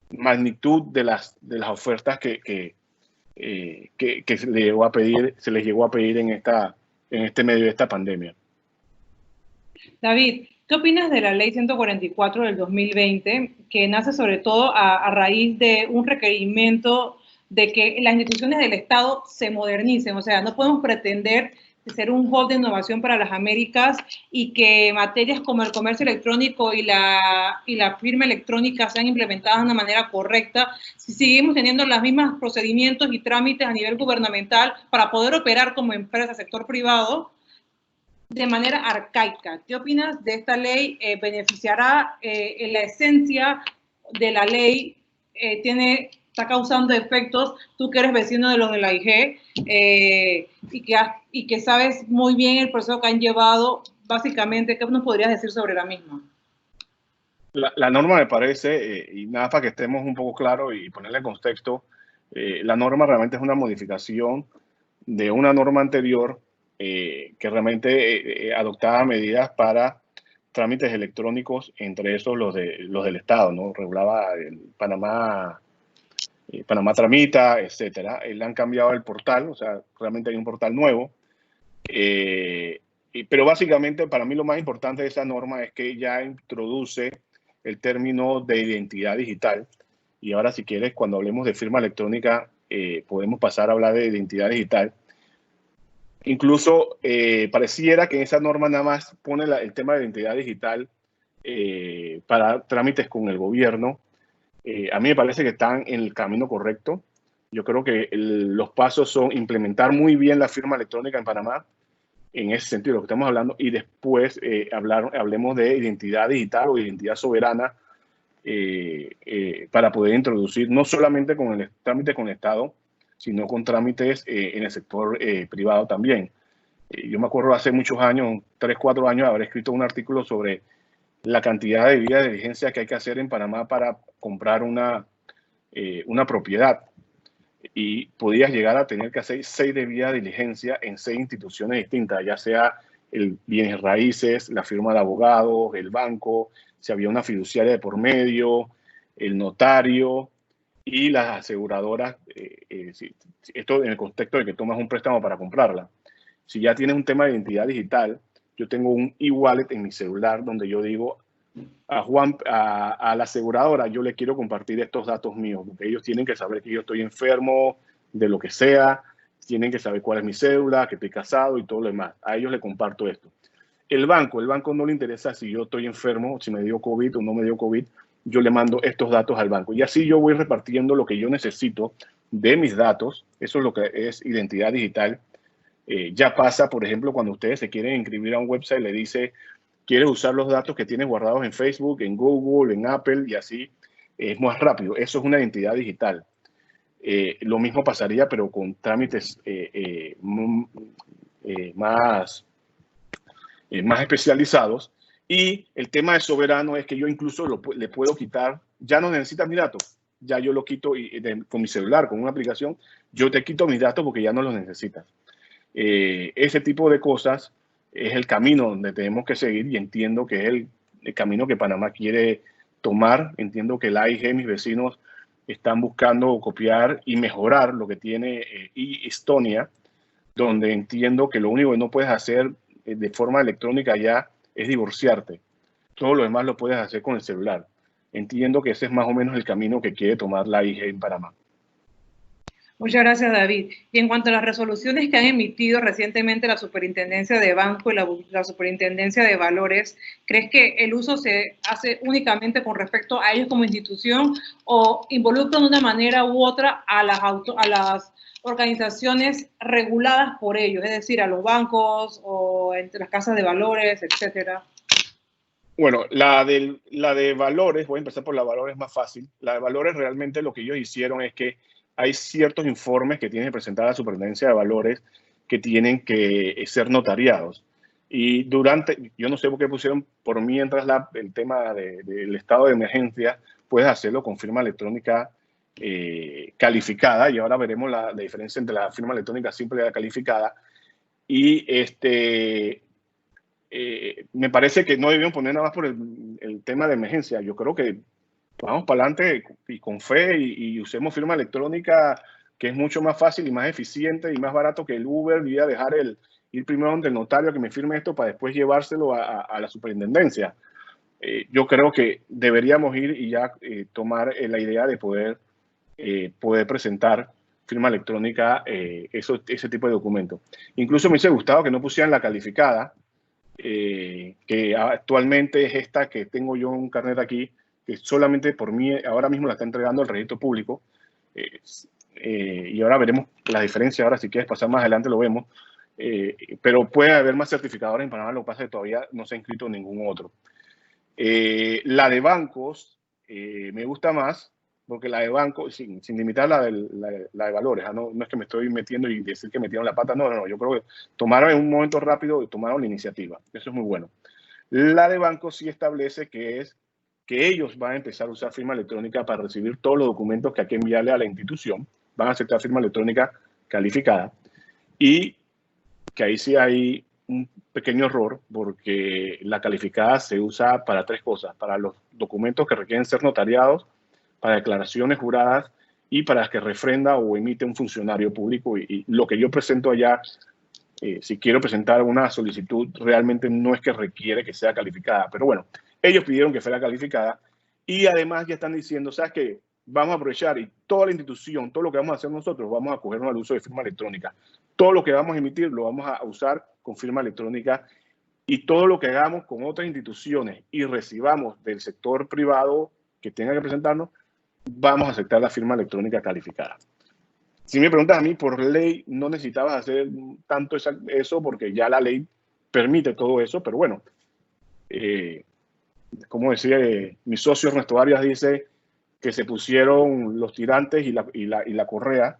magnitud de las ofertas que se les llegó a pedir en este medio de esta pandemia. David, ¿qué opinas de la Ley 144 del 2020, que nace sobre todo a raíz de un requerimiento de que las instituciones del Estado se modernicen? O sea, no podemos pretender ser un hub de innovación para las Américas y que materias como el comercio electrónico y la firma electrónica sean implementadas de una manera correcta si seguimos teniendo los mismos procedimientos y trámites a nivel gubernamental para poder operar como empresa, sector privado, de manera arcaica. ¿Qué opinas de esta ley? ¿Beneficiará en la esencia de la ley? Está causando efectos, tú que eres vecino de los de la IG y que sabes muy bien el proceso que han llevado, básicamente, ¿qué nos podrías decir sobre la misma? La norma me parece, y nada para que estemos un poco claros y ponerle en contexto, la norma realmente es una modificación de una norma anterior que realmente adoptaba medidas para trámites electrónicos, entre esos los del Estado, ¿no? Regulaba el Panamá Tramita, etcétera. Le han cambiado el portal, o sea, realmente hay un portal nuevo. Pero básicamente para mí lo más importante de esa norma es que ya introduce el término de identidad digital. Y ahora, si quieres, cuando hablemos de firma electrónica, podemos pasar a hablar de identidad digital. Incluso pareciera que en esa norma nada más pone el tema de identidad digital para trámites con el gobierno. A mí me parece que están en el camino correcto. Yo creo que los pasos son implementar muy bien la firma electrónica en Panamá, en ese sentido, lo que estamos hablando, y después hablemos de identidad digital o identidad soberana para poder introducir no solamente con el trámite con el Estado, sino con trámites en el sector privado también. Yo me acuerdo hace muchos años, 3, 4 años, haber escrito un artículo sobre la cantidad de vías de diligencia que hay que hacer en Panamá para comprar una propiedad. Y podías llegar a tener que hacer 6 de vías de diligencia en 6 instituciones distintas, ya sea el bienes raíces, la firma de abogados, el banco, si había una fiduciaria de por medio, el notario y las aseguradoras, esto en el contexto de que tomas un préstamo para comprarla. Si ya tienes un tema de identidad digital, yo tengo un e-wallet en mi celular donde yo digo a la aseguradora, yo le quiero compartir estos datos míos, porque ellos tienen que saber que yo estoy enfermo, de lo que sea, tienen que saber cuál es mi cédula, que estoy casado y todo lo demás. A ellos le comparto esto. El banco no le interesa si yo estoy enfermo, si me dio COVID o no me dio COVID, yo le mando estos datos al banco. Y así yo voy repartiendo lo que yo necesito de mis datos. Eso es lo que es identidad digital. Ya pasa, por ejemplo, cuando ustedes se quieren inscribir a un website, le dice, quieres usar los datos que tienes guardados en Facebook, en Google, en Apple, y así es más rápido. Eso es una identidad digital. Lo mismo pasaría, pero con trámites más especializados. Y el tema de soberano es que yo incluso le puedo quitar, ya no necesitas mis datos, ya yo lo quito con mi celular, con una aplicación, yo te quito mis datos porque ya no los necesitas. Ese tipo de cosas es el camino donde tenemos que seguir y entiendo que es el camino que Panamá quiere tomar. Entiendo que la AIG, mis vecinos, están buscando copiar y mejorar lo que tiene Estonia, donde entiendo que lo único que no puedes hacer de forma electrónica ya es divorciarte. Todo lo demás lo puedes hacer con el celular. Entiendo que ese es más o menos el camino que quiere tomar la AIG en Panamá. Muchas gracias, David. Y en cuanto a las resoluciones que han emitido recientemente la Superintendencia de Banco y la Superintendencia de Valores, ¿crees que el uso se hace únicamente con respecto a ellos como institución o involucran de una manera u otra a las organizaciones reguladas por ellos, es decir, a los bancos o entre las casas de valores, etcétera? Bueno, la de valores, voy a empezar por la de valores más fácil. La de valores realmente lo que ellos hicieron es que hay ciertos informes que tiene que presentar la Superintendencia de Valores que tienen que ser notariados. Y yo no sé por qué pusieron por mientras el tema del estado de emergencia, puedes hacerlo con firma electrónica calificada, y ahora veremos la diferencia entre la firma electrónica simple y la calificada. Y me parece que no debían poner nada más por el tema de emergencia. Yo creo que vamos para adelante y con fe y usemos firma electrónica, que es mucho más fácil y más eficiente y más barato que el Uber, y a dejar ir primero donde el notario que me firme esto para después llevárselo a la superintendencia. Yo creo que deberíamos ir y ya tomar la idea de poder presentar firma electrónica, ese tipo de documentos. Incluso me hubiese gustado que no pusieran la calificada, que actualmente es esta que tengo yo un carnet aquí, que solamente por mí ahora mismo la está entregando el registro público. Y ahora veremos la diferencia. Ahora, si quieres pasar más adelante, lo vemos. Pero puede haber más certificadores en Panamá, lo que pasa es que todavía no se ha inscrito ningún otro. La de bancos me gusta más, porque la de bancos, sin limitar la de valores, no es que me estoy metiendo y decir que metieron la pata, no, yo creo que tomaron en un momento rápido, tomaron la iniciativa, eso es muy bueno. La de bancos sí establece que ellos van a empezar a usar firma electrónica para recibir todos los documentos que hay que enviarle a la institución, van a aceptar firma electrónica calificada, y que ahí sí hay un pequeño error, porque la calificada se usa para 3 cosas: para los documentos que requieren ser notariados, para declaraciones juradas y para las que refrenda o emite un funcionario público. Y lo que yo presento allá, si quiero presentar una solicitud, realmente no es que requiere que sea calificada. Pero bueno, ellos pidieron que fuera calificada, y además ya están diciendo, ¿sabes qué? Vamos a aprovechar, y toda la institución, todo lo que vamos a hacer nosotros, vamos a cogernos al uso de firma electrónica. Todo lo que vamos a emitir lo vamos a usar con firma electrónica, y todo lo que hagamos con otras instituciones y recibamos del sector privado que tenga que presentarnos, vamos a aceptar la firma electrónica calificada. Si me preguntas a mí, por ley no necesitabas hacer tanto eso, porque ya la ley permite todo eso, pero bueno, como decía mi socio Ernesto Arias, dice que se pusieron los tirantes y la correa,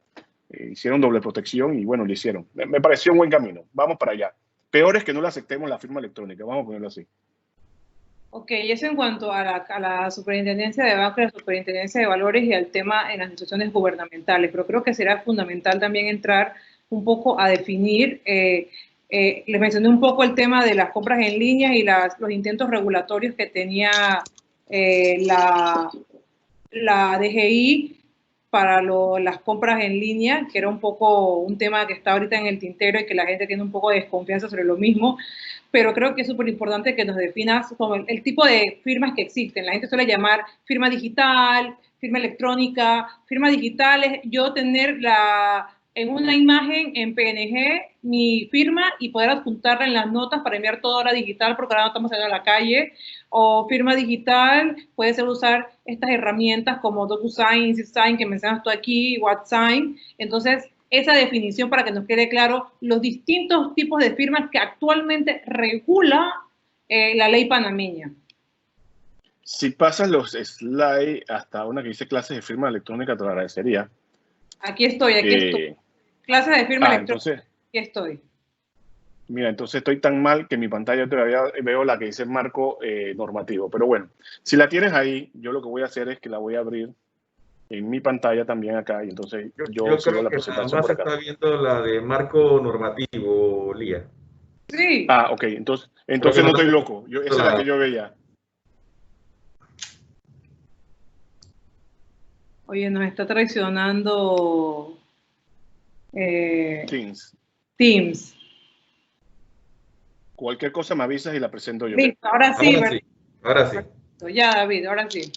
hicieron doble protección y bueno, lo hicieron. Me pareció un buen camino, vamos para allá. Peor es que no le aceptemos la firma electrónica, vamos a ponerlo así. Ok, eso en cuanto a la superintendencia de bancos, la superintendencia de valores y al tema en las instituciones gubernamentales, pero creo que será fundamental también entrar un poco a definir, les mencioné un poco el tema de las compras en línea y los intentos regulatorios que tenía la DGI para las compras en línea, que era un poco un tema que está ahorita en el tintero y que la gente tiene un poco de desconfianza sobre lo mismo. Pero creo que es súper importante que nos definas como el tipo de firmas que existen. La gente suele llamar firma digital, firma electrónica. Firma digital es yo tener en una imagen en PNG mi firma y poder adjuntarla en las notas para enviar todo ahora digital, porque ahora no estamos saliendo a la calle. O firma digital puede ser usar estas herramientas como DocuSign, EasySign, que mencionas tú aquí, WhatSign. Entonces, esa definición para que nos quede claro los distintos tipos de firmas que actualmente regula la ley panameña. Si pasas los slides hasta una que dice clases de firma electrónica, te lo agradecería. Aquí estoy. Clases de firma electrónica, entonces, aquí estoy. Mira, entonces estoy tan mal que en mi pantalla todavía veo la que dice marco normativo. Pero bueno, si la tienes ahí, yo lo que voy a hacer es que la voy a abrir en mi pantalla también acá, y entonces yo sigo la presentación por acá. Está viendo la de marco normativo, Lía. Sí. Ok, entonces no estoy loco. Esa es la que yo veía. Oye, nos está traicionando Teams. Cualquier cosa me avisas y la presento yo. Listo, ahora sí. Ahora sí. Ya, David, ahora sí.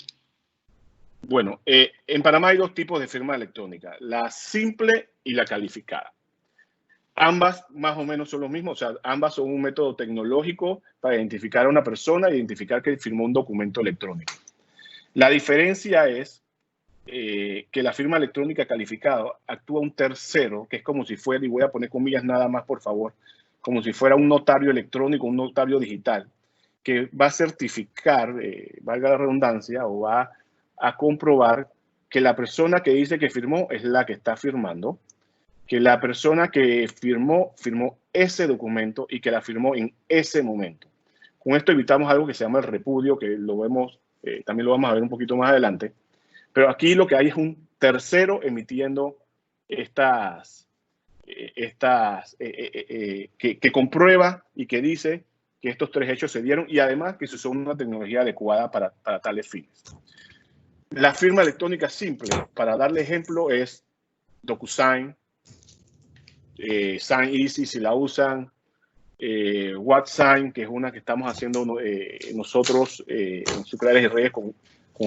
Bueno, en Panamá hay 2 tipos de firma electrónica, la simple y la calificada. Ambas más o menos son los mismos, o sea, ambas son un método tecnológico para identificar a una persona e identificar que firmó un documento electrónico. La diferencia es que la firma electrónica calificada actúa un tercero, que es como si fuera, y voy a poner comillas nada más, por favor, como si fuera un notario electrónico, un notario digital, que va a certificar, valga la redundancia, o va a comprobar que la persona que dice que firmó es la que está firmando, que la persona que firmó ese documento y que la firmó en ese momento. Con esto evitamos algo que se llama el repudio, que lo vemos, también lo vamos a ver un poquito más adelante. Pero aquí lo que hay es un tercero emitiendo que comprueba y que dice que estos tres hechos se dieron y además que se usó una tecnología adecuada para tales fines. La firma electrónica simple, para darle ejemplo, es DocuSign, SignEasy si la usan, WhatSign, que es una que estamos haciendo nosotros en Sucreales y Redes con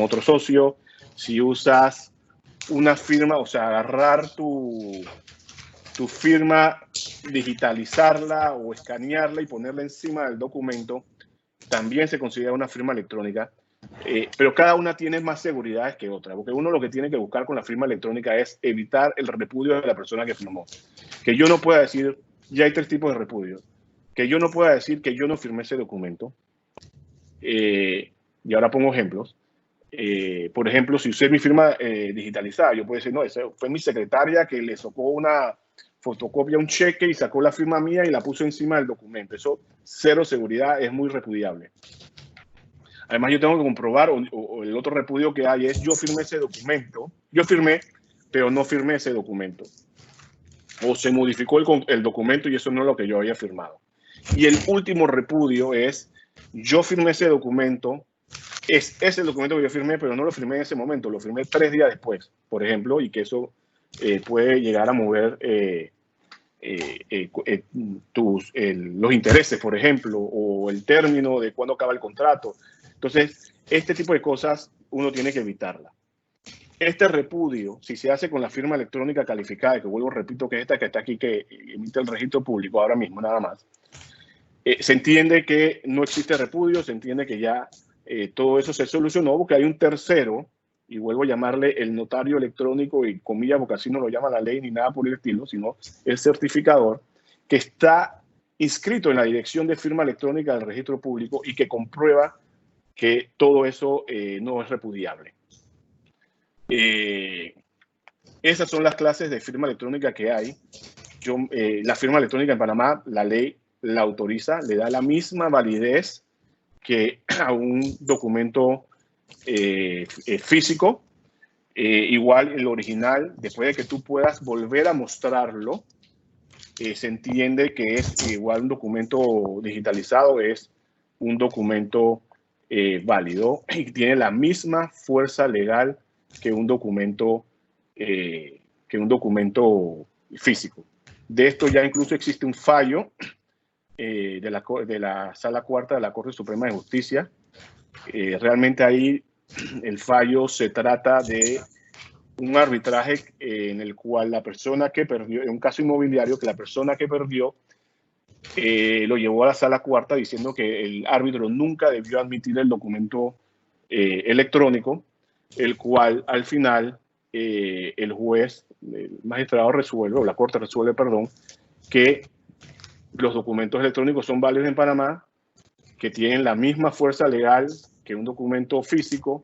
otro socio. Si usas una firma, o sea, agarrar tu firma, digitalizarla o escanearla y ponerla encima del documento, también se considera una firma electrónica. Pero cada una tiene más seguridades que otra, porque uno lo que tiene que buscar con la firma electrónica es evitar el repudio de la persona que firmó. Que yo no pueda decir, ya hay tres tipos de repudio, que yo no pueda decir que yo no firmé ese documento. Y ahora pongo ejemplos. Por ejemplo, si usé mi firma digitalizada, yo puedo decir, no, esa fue mi secretaria que le sacó una fotocopia, un cheque y sacó la firma mía y la puso encima del documento. Eso, cero seguridad, es muy repudiable. Además, yo tengo que comprobar, o el otro repudio que hay es, yo firmé ese documento, yo firmé, pero no firmé ese documento. O se modificó el documento y eso no es lo que yo había firmado. Y el último repudio es, yo firmé ese documento, es ese documento que yo firmé, pero no lo firmé en ese momento, lo firmé 3 días después, por ejemplo, y que eso puede llegar a mover los intereses, por ejemplo, o el término de cuándo acaba el contrato. Entonces, este tipo de cosas uno tiene que evitarla. Este repudio, si se hace con la firma electrónica calificada, que vuelvo, repito, que es esta que está aquí, que emite el registro público ahora mismo, nada más, se entiende que no existe repudio, se entiende que ya todo eso se solucionó porque hay un tercero, y vuelvo a llamarle el notario electrónico, y comillas, porque así no lo llama la ley ni nada por el estilo, sino el certificador, que está inscrito en la dirección de firma electrónica del registro público y que comprueba que todo eso no es repudiable. Esas son las clases de firma electrónica que hay. La firma electrónica en Panamá, la ley la autoriza, le da la misma validez que a un documento físico. Igual el original, después de que tú puedas volver a mostrarlo, se entiende que es igual un documento digitalizado, es un documento válido y tiene la misma fuerza legal que un documento físico. De esto ya incluso existe un fallo de la Sala Cuarta de la Corte Suprema de Justicia. Realmente ahí el fallo se trata de un arbitraje en el cual la persona que perdió, en un caso inmobiliario, que la persona que perdió lo llevó a la Sala Cuarta diciendo que el árbitro nunca debió admitir el documento electrónico, el cual al final el juez, el magistrado resuelve, o la Corte resuelve, perdón, que los documentos electrónicos son válidos en Panamá, que tienen la misma fuerza legal que un documento físico,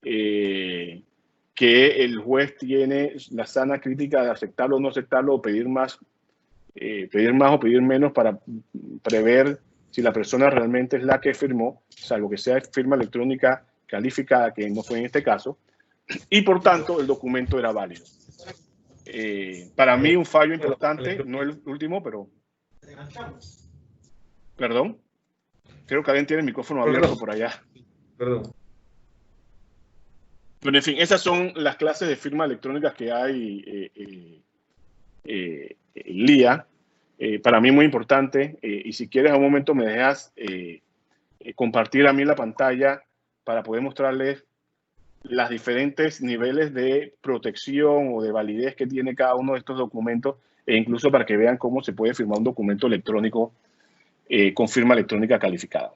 que el juez tiene la sana crítica de aceptarlo o no aceptarlo, o pedir más o pedir menos para prever si la persona realmente es la que firmó, salvo que sea firma electrónica calificada, que no fue en este caso, y por tanto el documento era válido. Para mí un fallo importante, no el último, pero... Perdón. Creo que alguien tiene el micrófono abierto por allá. Perdón. Pero en fin, esas son las clases de firma electrónica que hay LIA. Para mí muy importante. Y si quieres, a un momento me dejas compartir a mí la pantalla para poder mostrarles los diferentes niveles de protección o de validez que tiene cada uno de estos documentos, e incluso para que vean cómo se puede firmar un documento electrónico con firma electrónica calificada.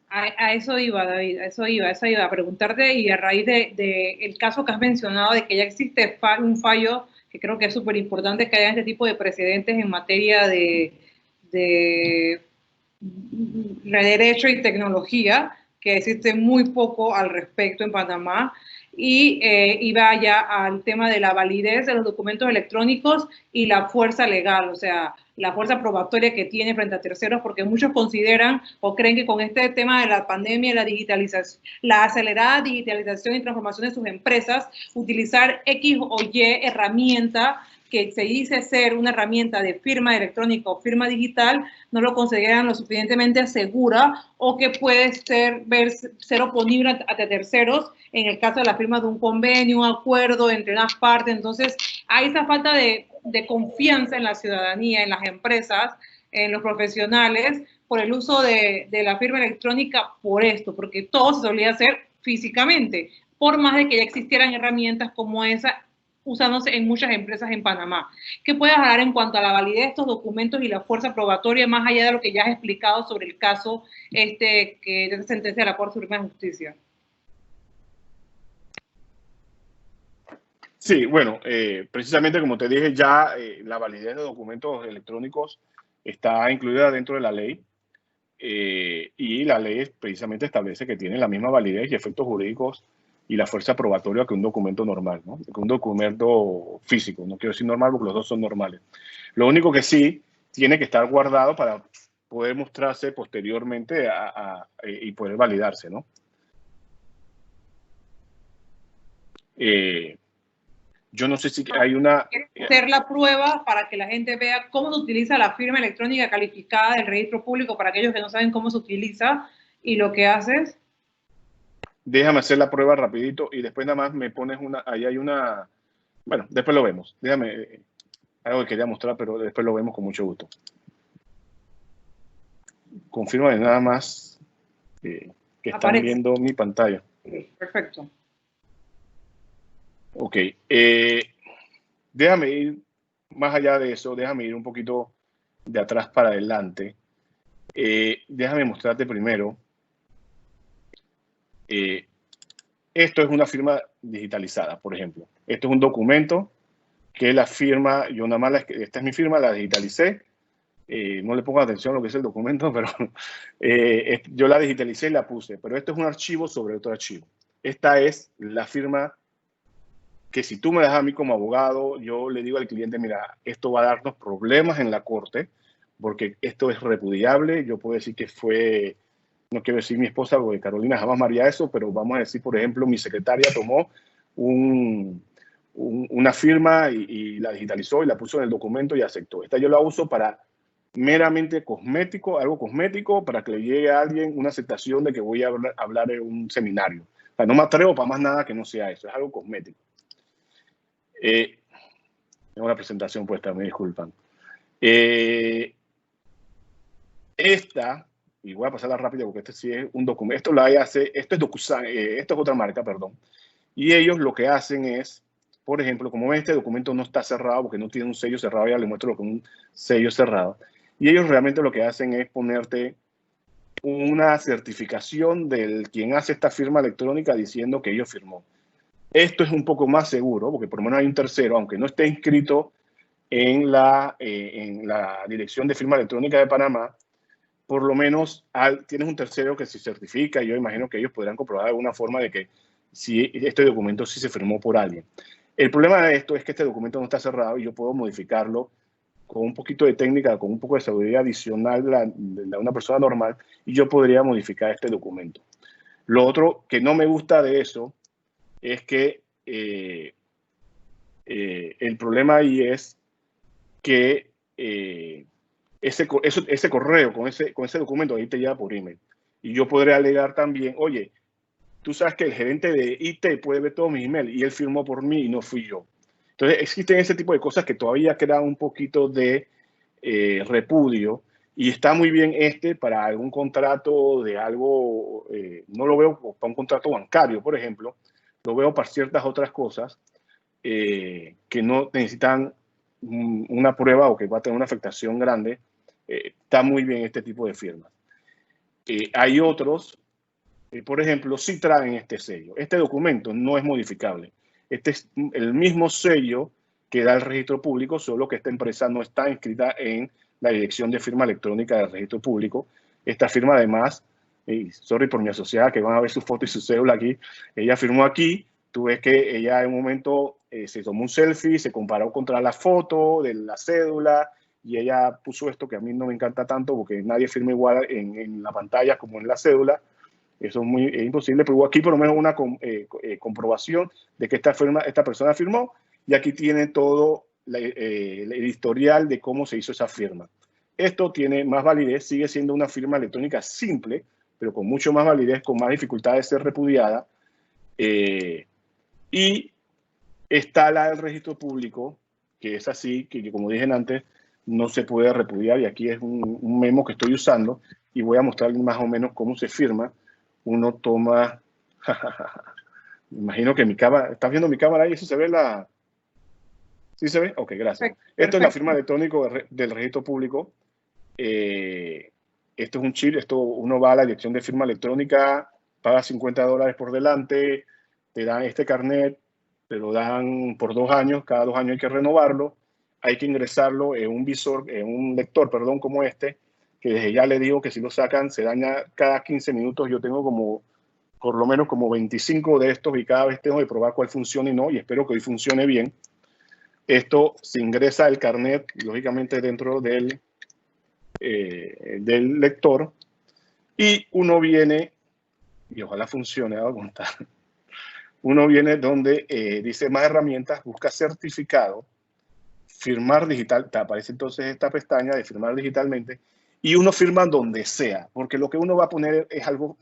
A eso iba, David, a eso iba a preguntarte, y a raíz de el caso que has mencionado, de que ya existe un fallo, que creo que es súper importante que haya este tipo de precedentes en materia de derecho y tecnología, que existe muy poco al respecto en Panamá, y iba ya al tema de la validez de los documentos electrónicos y la fuerza legal, o sea, la fuerza probatoria que tiene frente a terceros, porque muchos consideran o creen que con este tema de la pandemia, la digitalización, la acelerada digitalización y transformación de sus empresas, utilizar X o Y herramienta que se dice ser una herramienta de firma electrónica o firma digital, no lo consideran lo suficientemente segura o que puede ser oponible a terceros en el caso de la firma de un convenio, un acuerdo entre unas partes. Entonces, hay esa falta de confianza en la ciudadanía, en las empresas, en los profesionales, por el uso de la firma electrónica por esto, porque todo se solía hacer físicamente, por más de que ya existieran herramientas como esa usándose en muchas empresas en Panamá. ¿Qué puedes hablar en cuanto a la validez de estos documentos y la fuerza probatoria, más allá de lo que ya has explicado sobre el caso que de esta sentencia de la Corte Suprema de Justicia? Sí, bueno, precisamente como te dije, ya la validez de documentos electrónicos está incluida dentro de la ley y la ley precisamente establece que tiene la misma validez y efectos jurídicos y la fuerza probatoria que un documento normal, ¿no? Que un documento físico. No quiero decir normal porque los dos son normales. Lo único que sí tiene que estar guardado para poder mostrarse posteriormente y poder validarse, ¿no? Yo no sé si hay una... Hacer la prueba para que la gente vea cómo se utiliza la firma electrónica calificada del registro público para aquellos que no saben cómo se utiliza y lo que haces. Déjame hacer la prueba rapidito y después nada más me pones una... Ahí hay una... Bueno, después lo vemos. Déjame... Algo que quería mostrar, pero después lo vemos con mucho gusto. Confirma nada más que están viendo mi pantalla. Perfecto. Ok. Déjame ir más allá de eso. Déjame ir un poquito de atrás para adelante. Déjame mostrarte primero. Esto es una firma digitalizada, por ejemplo. Esto es un documento que la firma, yo nada más, esta es mi firma, la digitalicé. No le pongo atención a lo que es el documento, pero yo la digitalicé y la puse. Pero esto es un archivo sobre otro archivo. Esta es la firma que si tú me das a mí como abogado, yo le digo al cliente, mira, esto va a darnos problemas en la corte, porque esto es repudiable. Yo puedo decir que fue... No quiero decir mi esposa, porque Carolina jamás me haría eso, pero vamos a decir, por ejemplo, mi secretaria tomó una firma y la digitalizó y la puso en el documento y aceptó. Esta yo la uso para meramente cosmético, algo cosmético, para que le llegue a alguien una aceptación de que voy a hablar en un seminario. O sea, no me atrevo para más nada que no sea eso, es algo cosmético. Tengo una presentación puesta, me disculpan. Y voy a pasarla rápido porque este sí es un documento. Esto la hace, esto es DocuSign, esto es otra marca, perdón. Y ellos lo que hacen es, por ejemplo, como ven, este documento no está cerrado porque no tiene un sello cerrado, ya le muestro lo que es un sello cerrado. Y ellos realmente lo que hacen es ponerte una certificación del quien hace esta firma electrónica diciendo que ellos firmó. Esto es un poco más seguro porque por lo menos hay un tercero, aunque no esté inscrito en la Dirección de Firma Electrónica de Panamá, por lo menos tienes un tercero que se certifica y yo imagino que ellos podrán comprobar de alguna forma de que si este documento sí se firmó por alguien. El problema de esto es que este documento no está cerrado y yo puedo modificarlo con un poquito de técnica, con un poco de seguridad adicional de una persona normal y yo podría modificar este documento. Lo otro que no me gusta de eso es que el problema ahí es que ese correo con ese documento ahí te llega por email. Y yo podré alegar también, oye, tú sabes que el gerente de IT puede ver todos mis emails y él firmó por mí y no fui yo. Entonces existen ese tipo de cosas que todavía crean un poquito de repudio y está muy bien para algún contrato de algo, no lo veo para un contrato bancario, por ejemplo, lo veo para ciertas otras cosas que no necesitan una prueba o que va a tener una afectación grande. Está muy bien este tipo de firmas. Hay otros, por ejemplo, sí traen este sello. Este documento no es modificable. Este es el mismo sello que da el registro público, solo que esta empresa no está inscrita en la Dirección de Firma Electrónica del Registro Público. Esta firma además, sorry por mi asociada que van a ver su foto y su cédula aquí, ella firmó aquí, tú ves que ella en un momento se tomó un selfie, se comparó contra la foto de la cédula y ella puso esto que a mí no me encanta tanto porque nadie firma igual en la pantalla como en la cédula. Eso es imposible, pero hubo aquí por lo menos una comprobación de que esta persona firmó y aquí tiene todo el historial de cómo se hizo esa firma. Esto tiene más validez, sigue siendo una firma electrónica simple, pero con mucho más validez, con más dificultad de ser repudiada. Y está la del registro público, que es así, que como dije antes, no se puede repudiar. Y aquí es un memo que estoy usando y voy a mostrarles más o menos cómo se firma. Uno toma... Me imagino que mi cámara... ¿Estás viendo mi cámara ahí? ¿Eso se ve la...? ¿Sí se ve? Ok, gracias. Perfecto. Esto es la firma electrónica del registro público. Esto es un chip. Esto uno va a la dirección de firma electrónica, paga $50 por delante, te dan este carnet, te lo dan por 2 años. Cada 2 años hay que renovarlo. Hay que ingresarlo en un visor, en un lector, perdón, como este, que desde ya le digo que si lo sacan se daña cada 15 minutos. Yo tengo por lo menos como 25 de estos y cada vez tengo que probar cuál funciona y no, y espero que hoy funcione bien. Esto se ingresa el carnet, lógicamente, dentro del lector y uno viene, y ojalá funcione, a contar. Uno viene donde dice más herramientas, busca certificado, firmar digital, te aparece entonces esta pestaña de firmar digitalmente y uno firma donde sea, porque lo que uno va a poner es algo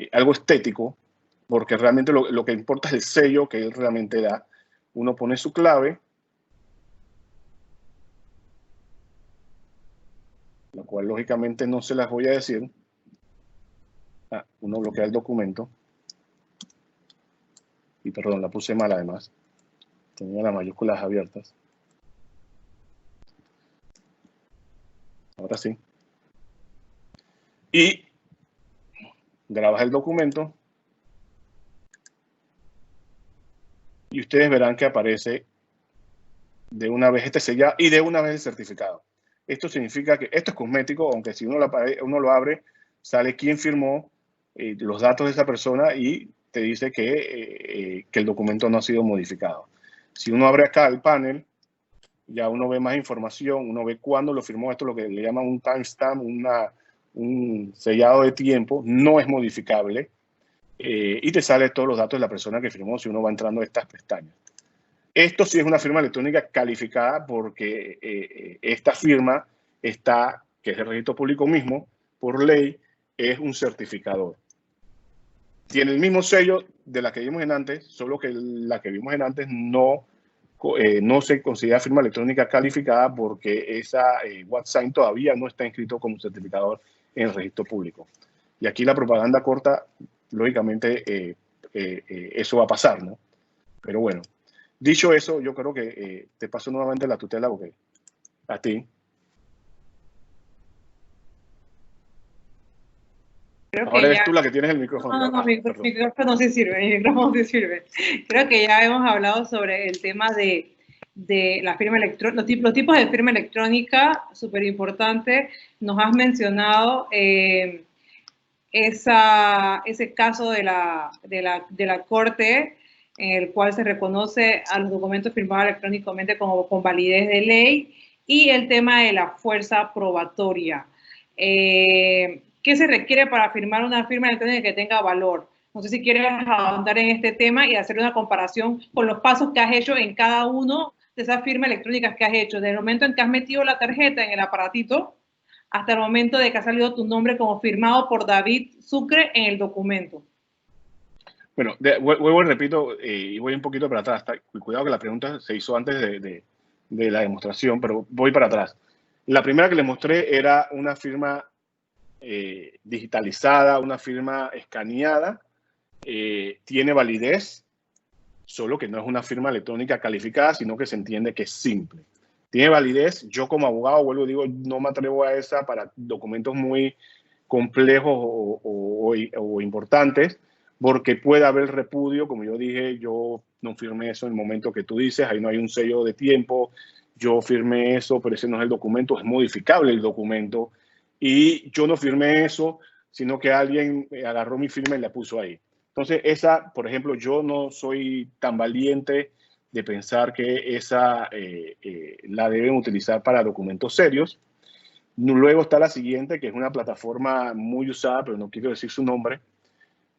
estético, porque realmente lo que importa es el sello que él realmente da. Uno pone su clave, lo cual lógicamente no se las voy a decir. Uno bloquea el documento. Y perdón, la puse mal además. Tenía las mayúsculas abiertas. Ahora sí. Y grabas el documento. Y ustedes verán que aparece de una vez este sellado y de una vez el certificado. Esto significa que esto es cosmético, aunque si uno lo abre, sale quién firmó, los datos de esa persona y te dice que el documento no ha sido modificado. Si uno abre acá el panel, ya uno ve más información, uno ve cuándo lo firmó. Esto es lo que le llaman un timestamp, un sellado de tiempo, no es modificable. Y te sale todos los datos de la persona que firmó si uno va entrando a estas pestañas. Esto sí es una firma electrónica calificada porque esta firma que es el registro público mismo, por ley, es un certificador. Tiene el mismo sello de la que vimos en antes, solo que la que vimos en antes no se considera firma electrónica calificada porque esa WhatsApp todavía no está inscrito como certificador en el registro público. Y aquí la propaganda corta, lógicamente, eso va a pasar, ¿no? Pero bueno, dicho eso, yo creo que te paso nuevamente la tutela porque a ti. Creo Ahora que eres ya... tú la que tienes el micrófono. No, mi micrófono sí sirve, mi micrófono sí sirve. Creo que ya hemos hablado sobre el tema de la firma electrónica, los tipos de firma electrónica, súper importante. Nos has mencionado ese caso de la Corte en el cual se reconoce a los documentos firmados electrónicamente como con validez de ley y el tema de la fuerza probatoria. ¿Qué se requiere para firmar una firma electrónica que tenga valor? No sé si quieres ahondar en este tema y hacer una comparación con los pasos que has hecho en cada uno de esas firmas electrónicas que has hecho, desde el momento en que has metido la tarjeta en el aparatito hasta el momento de que ha salido tu nombre como firmado por David Sucre en el documento. Bueno, vuelvo y repito, y voy un poquito para atrás. Cuidado que la pregunta se hizo antes de la demostración, pero voy para atrás. La primera que les mostré era una firma digitalizada, una firma escaneada, tiene validez, solo que no es una firma electrónica calificada, sino que se entiende que es simple. Tiene validez. Yo como abogado, vuelvo y digo, no me atrevo a esa para documentos muy complejos o importantes, porque puede haber repudio. Como yo dije, yo no firmé eso en el momento que tú dices, ahí no hay un sello de tiempo, yo firmé eso, pero ese no es el documento, es modificable el documento, y yo no firmé eso, sino que alguien agarró mi firma y la puso ahí. Entonces, esa, por ejemplo, yo no soy tan valiente de pensar que esa la deben utilizar para documentos serios. Luego está la siguiente, que es una plataforma muy usada, pero no quiero decir su nombre.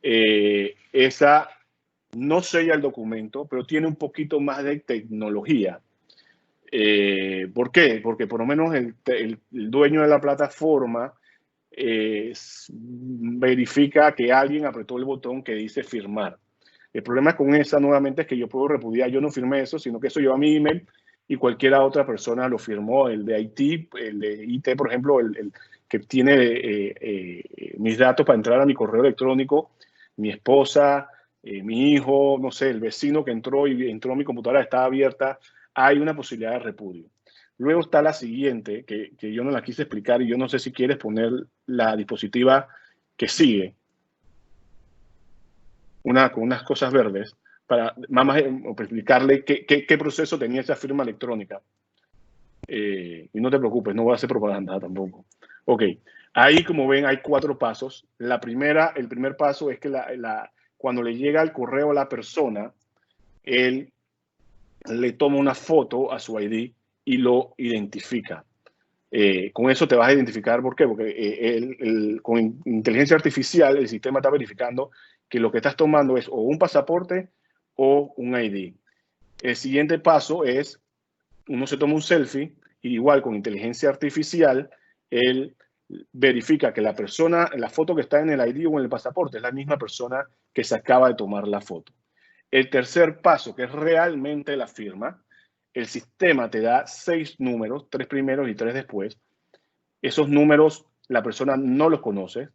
Esa no sella el documento, pero tiene un poquito más de tecnología. ¿Por qué? Porque por lo menos el dueño de la plataforma verifica que alguien apretó el botón que dice firmar. El problema con esa nuevamente es que yo puedo repudiar, yo no firmé eso, sino que eso lleva a mi email y cualquiera otra persona lo firmó, el de IT, el de IT, por ejemplo, el que tiene mis datos para entrar a mi correo electrónico, mi esposa, mi hijo, no sé, el vecino que entró y entró a mi computadora, estaba abierta, hay una posibilidad de repudio. Luego está la siguiente, que yo no la quise explicar y yo no sé si quieres poner la diapositiva que sigue, con unas cosas verdes, para más explicarle qué proceso tenía esa firma electrónica. Y no te preocupes, no voy a hacer propaganda tampoco. Ok, ahí como ven hay 4 pasos. El primer paso es que cuando le llega el correo a la persona, él le toma una foto a su ID y lo identifica. Con eso te vas a identificar. ¿Por qué? Porque con inteligencia artificial el sistema está verificando que lo que estás tomando es o un pasaporte o un ID. El siguiente paso es, uno se toma un selfie y igual con inteligencia artificial, él verifica que la foto que está en el ID o en el pasaporte es la misma persona que se acaba de tomar la foto. El tercer paso, que es realmente la firma, el sistema te da 6 números, 3 primeros y 3 después. Esos números la persona no los conoce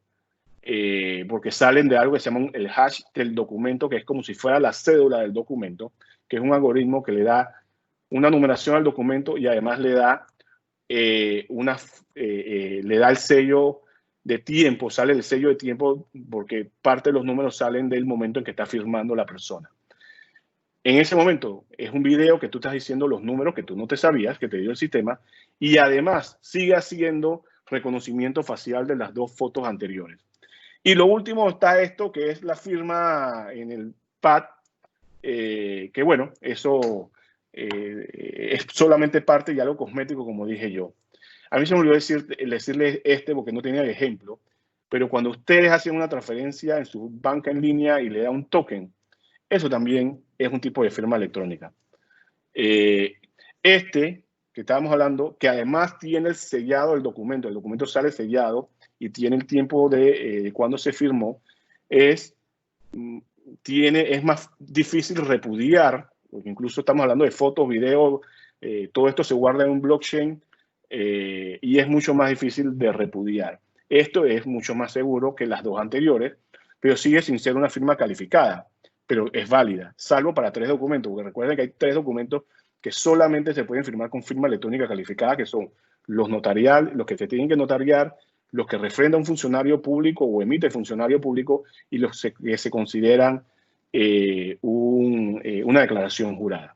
porque salen de algo que se llama el hash del documento, que es como si fuera la cédula del documento, que es un algoritmo que le da una numeración al documento y además le da le da el sello de tiempo, sale el sello de tiempo porque parte de los números salen del momento en que está firmando la persona. En ese momento es un video que tú estás diciendo los números que tú no te sabías, que te dio el sistema, y además sigue haciendo reconocimiento facial de las 2 fotos anteriores. Y lo último está esto, que es la firma en el pad, que bueno, eso es solamente parte de algo cosmético, como dije yo. A mí se me olvidó decirles porque no tenía el ejemplo, pero cuando ustedes hacen una transferencia en su banca en línea y le da un token, eso también es un tipo de firma electrónica. Que estábamos hablando, que además tiene el sellado del documento, el documento sale sellado y tiene el tiempo de cuando se firmó, es más difícil repudiar, porque incluso estamos hablando de fotos, videos, todo esto se guarda en un blockchain y es mucho más difícil de repudiar. Esto es mucho más seguro que las 2 anteriores, pero sigue sin ser una firma calificada, pero es válida, salvo para 3 documentos, porque recuerden que hay 3 documentos que solamente se pueden firmar con firma electrónica calificada, que son los notariales, los que se tienen que notariar, los que refrenda un funcionario público o emite funcionario público y los que se consideran una declaración jurada.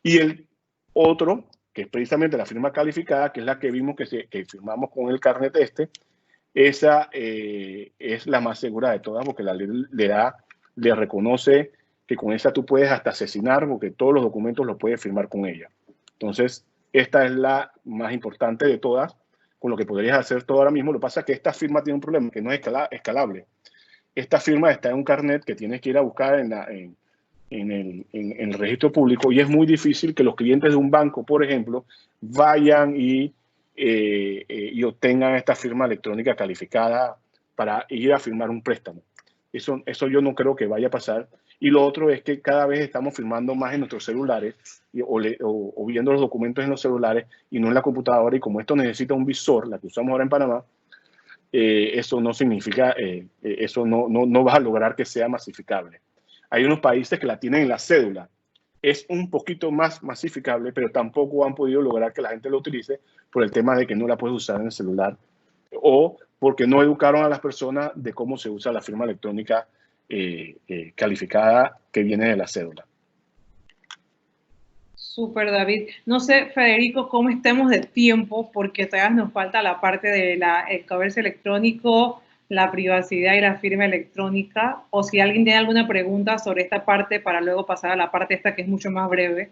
Y el otro, que es precisamente la firma calificada, que es la que vimos que firmamos con el carnet esa es la más segura de todas, porque la ley le reconoce que con esa tú puedes hasta asesinar, porque todos los documentos los puedes firmar con ella. Entonces, esta es la más importante de todas, con lo que podrías hacer todo ahora mismo. Lo que pasa es que esta firma tiene un problema, que no es escalable. Esta firma está en un carnet que tienes que ir a buscar en el registro público y es muy difícil que los clientes de un banco, por ejemplo, vayan y obtengan esta firma electrónica calificada para ir a firmar un préstamo. Eso yo no creo que vaya a pasar. Y lo otro es que cada vez estamos firmando más en nuestros celulares o viendo los documentos en los celulares y no en la computadora. Y como esto necesita un visor, la que usamos ahora en Panamá, eso no significa, eso no va a lograr que sea masificable. Hay unos países que la tienen en la cédula. Es un poquito más masificable, pero tampoco han podido lograr que la gente lo utilice por el tema de que no la puedes usar en el celular o porque no educaron a las personas de cómo se usa la firma electrónica calificada que viene de la cédula. Súper, David. No sé, Federico, cómo estemos de tiempo, porque todavía nos falta la parte del comercio electrónico, la privacidad y la firma electrónica, o si alguien tiene alguna pregunta sobre esta parte para luego pasar a la parte esta que es mucho más breve.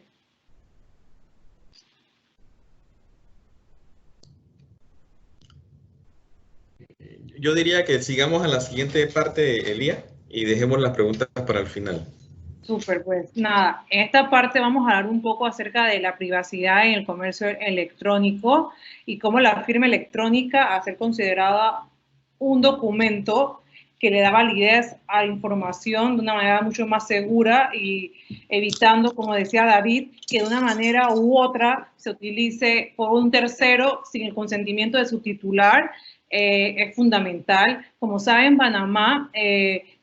Yo diría que sigamos a la siguiente parte, Elía, y dejemos las preguntas para el final. Súper, pues nada, en esta parte vamos a hablar un poco acerca de la privacidad en el comercio electrónico y cómo la firma electrónica a ser considerada un documento que le da validez a la información de una manera mucho más segura y evitando, como decía David, que de una manera u otra se utilice por un tercero sin el consentimiento de su titular. Es fundamental. Como saben, Panamá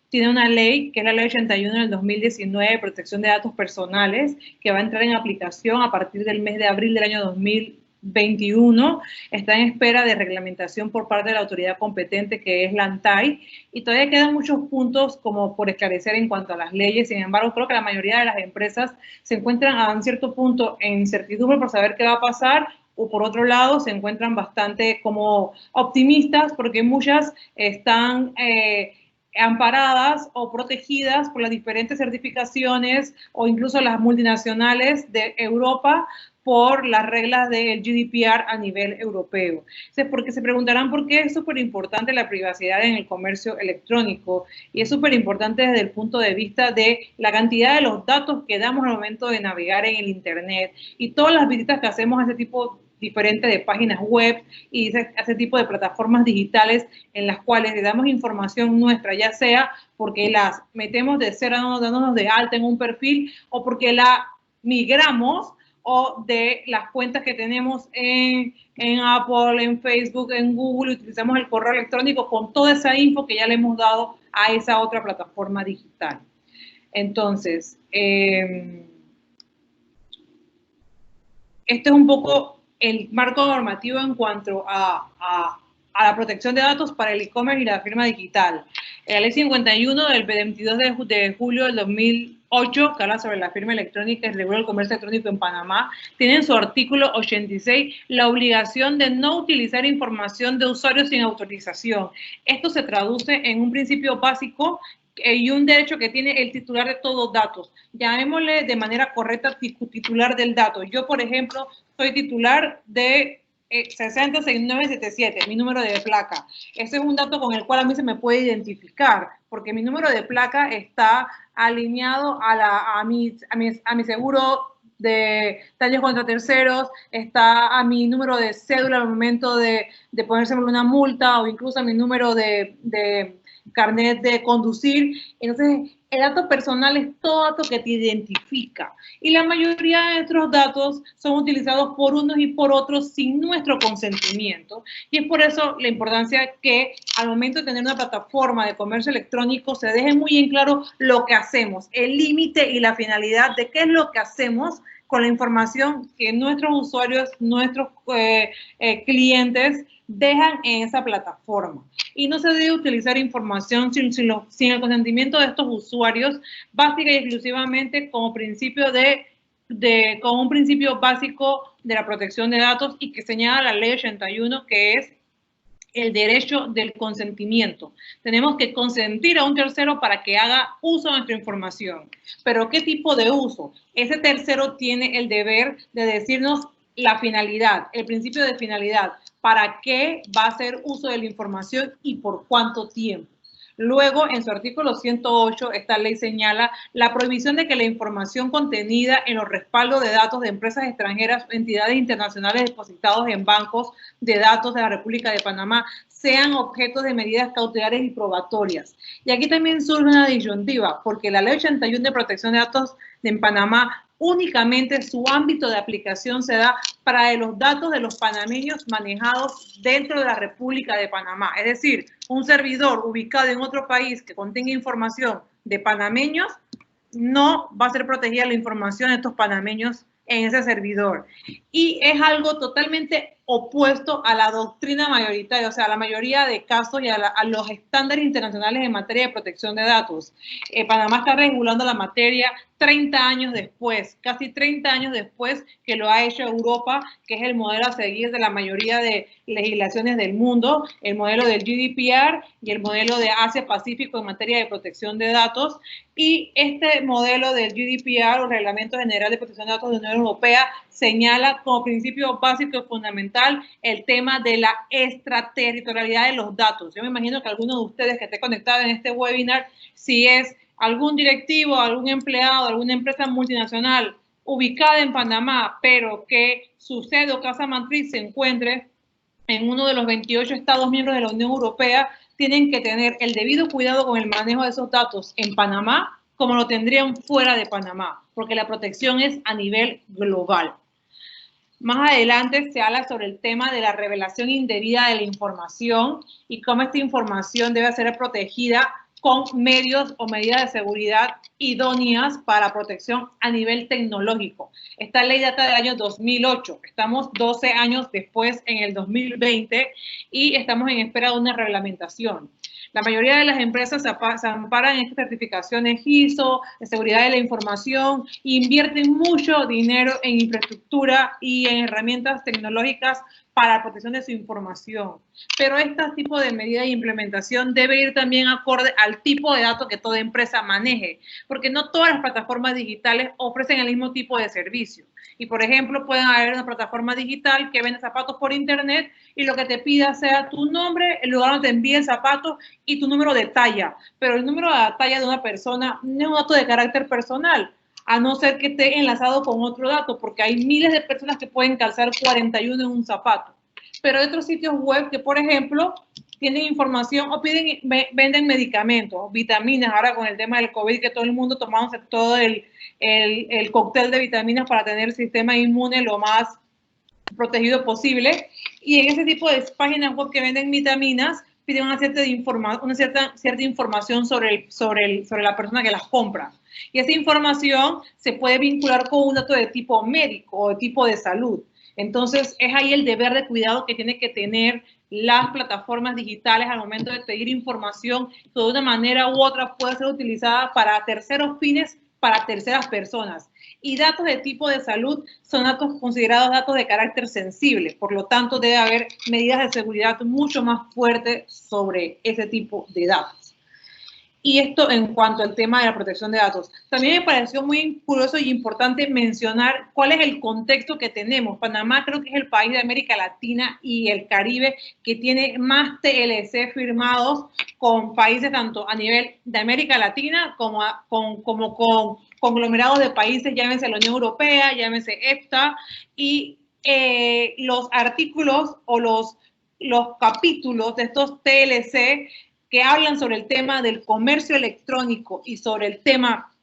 tiene una ley, que es la ley 81 del 2019 de protección de datos personales, que va a entrar en aplicación a partir del mes de abril del año 2021. Está en espera de reglamentación por parte de la autoridad competente, que es la ANTAI, y todavía quedan muchos puntos como por esclarecer en cuanto a las leyes. Sin embargo, creo que la mayoría de las empresas se encuentran a un cierto punto en incertidumbre por saber qué va a pasar, o por otro lado se encuentran bastante como optimistas porque muchas están amparadas o protegidas por las diferentes certificaciones o incluso las multinacionales de Europa por las reglas del GDPR a nivel europeo. Porque se preguntarán por qué es súper importante la privacidad en el comercio electrónico, y es súper importante desde el punto de vista de la cantidad de los datos que damos al momento de navegar en el Internet y todas las visitas que hacemos a ese tipo diferente de páginas web y ese tipo de plataformas digitales en las cuales le damos información nuestra, ya sea porque las metemos de cero dándonos de alta en un perfil o porque la migramos o de las cuentas que tenemos en Apple, en Facebook, en Google, utilizamos el correo electrónico con toda esa info que ya le hemos dado a esa otra plataforma digital. Entonces, este es un poco el marco normativo en cuanto a la protección de datos para el e-commerce y la firma digital. La ley 51 del 22 de julio del 2008, que habla sobre la firma electrónica y regula el comercio electrónico en Panamá, tiene en su artículo 86 la obligación de no utilizar información de usuarios sin autorización. Esto se traduce en un principio básico y un derecho que tiene el titular de todos datos. Llamémosle de manera correcta titular del dato. Yo, por ejemplo, soy titular de 606977, mi número de placa. Ese es un dato con el cual a mí se me puede identificar, porque mi número de placa está alineado a mi seguro de daños contra terceros, está a mi número de cédula al momento de ponérseme una multa o incluso a mi número de carnet de conducir. Entonces, el dato personal es todo dato que te identifica. Y la mayoría de nuestros datos son utilizados por unos y por otros sin nuestro consentimiento. Y es por eso la importancia que al momento de tener una plataforma de comercio electrónico se deje muy en claro lo que hacemos, el límite y la finalidad de qué es lo que hacemos con la información que nuestros usuarios, nuestros clientes dejan en esa plataforma. Y no se debe utilizar información sin el consentimiento de estos usuarios, básica y exclusivamente como principio como un principio básico de la protección de datos y que señala la ley 81, que es el derecho del consentimiento. Tenemos que consentir a un tercero para que haga uso de nuestra información. ¿Pero qué tipo de uso? Ese tercero tiene el deber de decirnos la finalidad, el principio de finalidad, para qué va a hacer uso de la información y por cuánto tiempo. Luego, en su artículo 108, esta ley señala la prohibición de que la información contenida en los respaldos de datos de empresas extranjeras o entidades internacionales depositados en bancos de datos de la República de Panamá sean objetos de medidas cautelares y probatorias. Y aquí también surge una disyuntiva, porque la ley 81 de protección de datos en Panamá únicamente su ámbito de aplicación se da para los datos de los panameños manejados dentro de la República de Panamá. Es decir, un servidor ubicado en otro país que contenga información de panameños, no va a ser protegida la información de estos panameños en ese servidor. Y es algo totalmente opuesto a la doctrina mayoritaria, o sea, a la mayoría de casos y a los estándares internacionales en materia de protección de datos. Panamá está regulando la materia 30 años después, casi 30 años después que lo ha hecho Europa, que es el modelo a seguir de la mayoría de legislaciones del mundo, el modelo del GDPR y el modelo de Asia-Pacífico en materia de protección de datos. Y este modelo del GDPR, o Reglamento General de Protección de Datos de la Unión Europea, señala como principio básico y fundamental el tema de la extraterritorialidad de los datos. Yo me imagino que alguno de ustedes que esté conectado en este webinar, si es algún directivo, algún empleado, alguna empresa multinacional ubicada en Panamá, pero que su sede o casa matriz se encuentre en uno de los 28 Estados miembros de la Unión Europea, tienen que tener el debido cuidado con el manejo de esos datos en Panamá, como lo tendrían fuera de Panamá, porque la protección es a nivel global. Más adelante se habla sobre el tema de la revelación indebida de la información y cómo esta información debe ser protegida con medios o medidas de seguridad idóneas para protección a nivel tecnológico. Esta ley data del año 2008. Estamos 12 años después, en el 2020, y estamos en espera de una reglamentación. La mayoría de las empresas se amparan en estas certificaciones ISO, de seguridad de la información, e invierten mucho dinero en infraestructura y en herramientas tecnológicas para la protección de su información. Pero este tipo de medida de implementación debe ir también acorde al tipo de datos que toda empresa maneje, porque no todas las plataformas digitales ofrecen el mismo tipo de servicio. Y, por ejemplo, pueden haber una plataforma digital que vende zapatos por internet y lo que te pida sea tu nombre, el lugar donde te envíen zapatos y tu número de talla. Pero el número de talla de una persona no es un dato de carácter personal, a no ser que esté enlazado con otro dato, porque hay miles de personas que pueden calzar 41 en un zapato. Pero hay otros sitios web que, por ejemplo, tienen información o venden medicamentos, vitaminas. Ahora con el tema del COVID, que todo el mundo tomamos todo el cóctel de vitaminas para tener el sistema inmune lo más protegido posible. Y en ese tipo de páginas web que venden vitaminas, piden una cierta información sobre la persona que las compra. Y esa información se puede vincular con un dato de tipo médico o de tipo de salud. Entonces, es ahí el deber de cuidado que tiene que tener las plataformas digitales al momento de pedir información que de una manera u otra puede ser utilizada para terceros fines, para terceras personas. Y datos de tipo de salud son datos considerados datos de carácter sensible. Por lo tanto, debe haber medidas de seguridad mucho más fuertes sobre ese tipo de datos. Y esto en cuanto al tema de la protección de datos. También me pareció muy curioso y importante mencionar cuál es el contexto que tenemos. Panamá creo que es el país de América Latina y el Caribe que tiene más TLC firmados con países tanto a nivel de América Latina como con conglomerados de países, llámese la Unión Europea, llámese EFTA, y los artículos o los capítulos de estos TLC que hablan sobre el tema del comercio electrónico y sobre el tema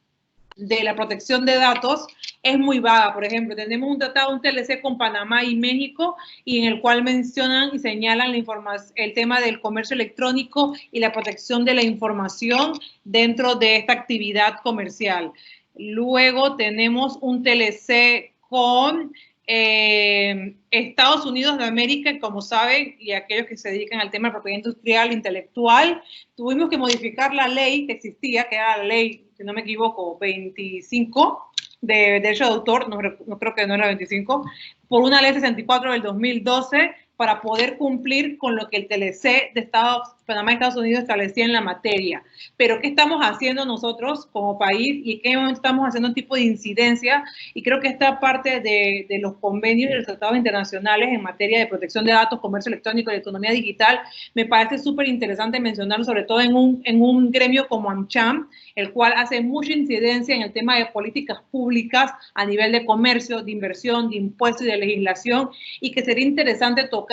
de la protección de datos es muy vaga. Por ejemplo, tenemos un tratado, un TLC con Panamá y México, y en el cual mencionan y señalan el tema del comercio electrónico y la protección de la información dentro de esta actividad comercial. Luego tenemos un TLC con Estados Unidos de América, como saben, y aquellos que se dedican al tema de propiedad industrial intelectual, tuvimos que modificar la ley que existía, que era la ley, si no me equivoco, 25 de derecho de autor, no creo que no era 25, por una ley 64 del 2012 para poder cumplir con lo que el TLC de Panamá y Estados Unidos establecía en la materia. Pero ¿qué estamos haciendo nosotros como país y en qué momento estamos haciendo un tipo de incidencia? Y creo que esta parte de los convenios y los tratados internacionales en materia de protección de datos, comercio electrónico y economía digital, me parece súper interesante mencionarlo, sobre todo en un gremio como AmCham, el cual hace mucha incidencia en el tema de políticas públicas a nivel de comercio, de inversión, de impuestos y de legislación, y que sería interesante tocar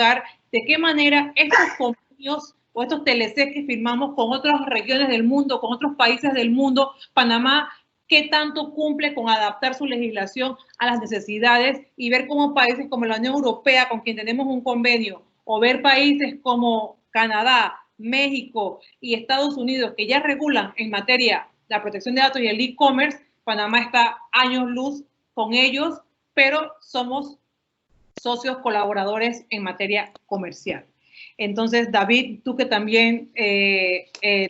de qué manera estos convenios o estos TLC que firmamos con otras regiones del mundo, con otros países del mundo, Panamá, qué tanto cumple con adaptar su legislación a las necesidades, y ver cómo países como la Unión Europea, con quien tenemos un convenio, o ver países como Canadá, México y Estados Unidos, que ya regulan en materia la protección de datos y el e-commerce. Panamá está años luz con ellos, pero somos socios colaboradores en materia comercial. Entonces, David, tú que también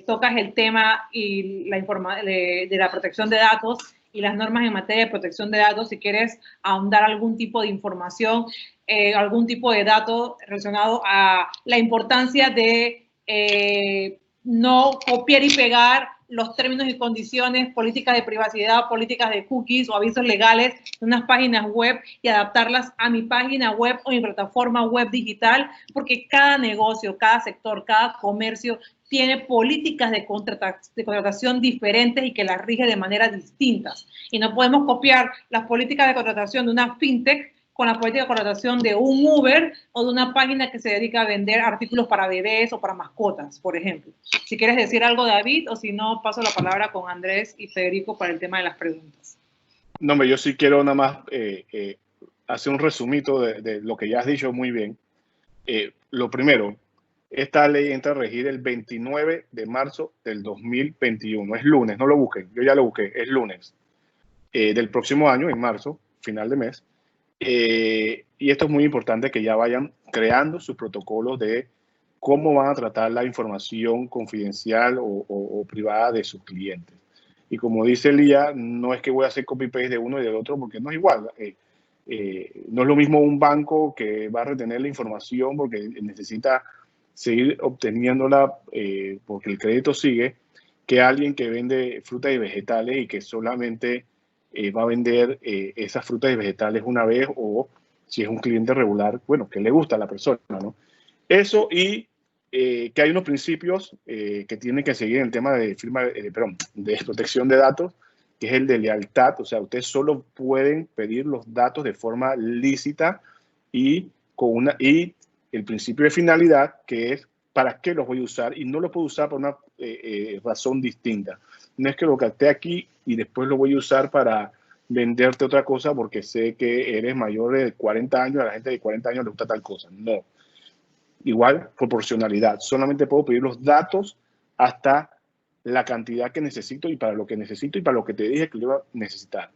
tocas el tema y de la protección de datos y las normas en materia de protección de datos, si quieres ahondar algún tipo de información, algún tipo de dato relacionado a la importancia de no copiar y pegar los términos y condiciones, políticas de privacidad, políticas de cookies o avisos legales de unas páginas web y adaptarlas a mi página web o mi plataforma web digital, porque cada negocio, cada sector, cada comercio tiene políticas de contratación diferentes y que las rige de manera distintas. Y no podemos copiar las políticas de contratación de una fintech con la política de contratación de un Uber o de una página que se dedica a vender artículos para bebés o para mascotas, por ejemplo. Si quieres decir algo, David, o si no, paso la palabra con Andrés y Federico para el tema de las preguntas. No, hombre, yo sí quiero nada más hacer un resumito de lo que ya has dicho muy bien. Lo primero, esta ley entra a regir el 29 de marzo del 2021. Es lunes, no lo busquen, yo ya lo busqué, es lunes del próximo año, en marzo, final de mes. Y esto es muy importante que ya vayan creando sus protocolos de cómo van a tratar la información confidencial o privada de sus clientes. Y como dice Lía, no es que voy a hacer copy-paste de uno y del otro porque no es igual. No es lo mismo un banco que va a retener la información porque necesita seguir obteniéndola porque el crédito sigue, que alguien que vende frutas y vegetales y que solamente va a vender esas frutas y vegetales una vez, o si es un cliente regular, bueno, que le gusta a la persona, ¿no? Eso, y que hay unos principios que tienen que seguir en el tema de de protección de datos, que es el de lealtad. O sea, ustedes solo pueden pedir los datos de forma lícita y el principio de finalidad, que es para qué los voy a usar, y no los puedo usar por una razón distinta. No es que lo capté aquí y después lo voy a usar para venderte otra cosa porque sé que eres mayor de 40 años, a la gente de 40 años le gusta tal cosa. No. Igual, proporcionalidad. Solamente puedo pedir los datos hasta la cantidad que necesito y para lo que necesito y para lo que te dije que lo iba a necesitar.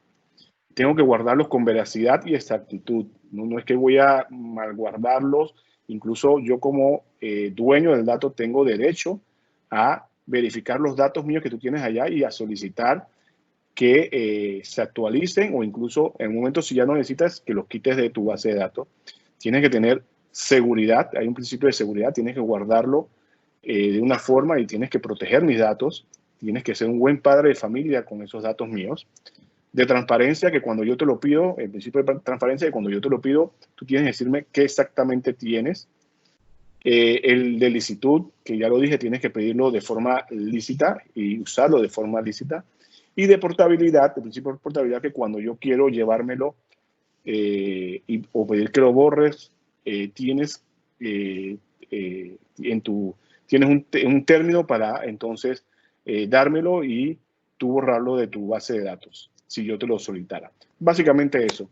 Tengo que guardarlos con veracidad y exactitud. No es que voy a malguardarlos. Incluso yo como dueño del dato tengo derecho a verificar los datos míos que tú tienes allá y a solicitar que se actualicen, o incluso en un momento, si ya no necesitas, que los quites de tu base de datos. Tienes que tener seguridad, hay un principio de seguridad, tienes que guardarlo de una forma y tienes que proteger mis datos, tienes que ser un buen padre de familia con esos datos míos. De transparencia, que cuando yo te lo pido, el principio de transparencia, que cuando yo te lo pido, tú tienes que decirme qué exactamente tienes. El de licitud, que ya lo dije, tienes que pedirlo de forma lícita y usarlo de forma lícita. Y de portabilidad, el principio de portabilidad, que cuando yo quiero llevármelo o pedir que lo borres, tienes un término para entonces dármelo y tú borrarlo de tu base de datos, si yo te lo solicitara. Básicamente eso.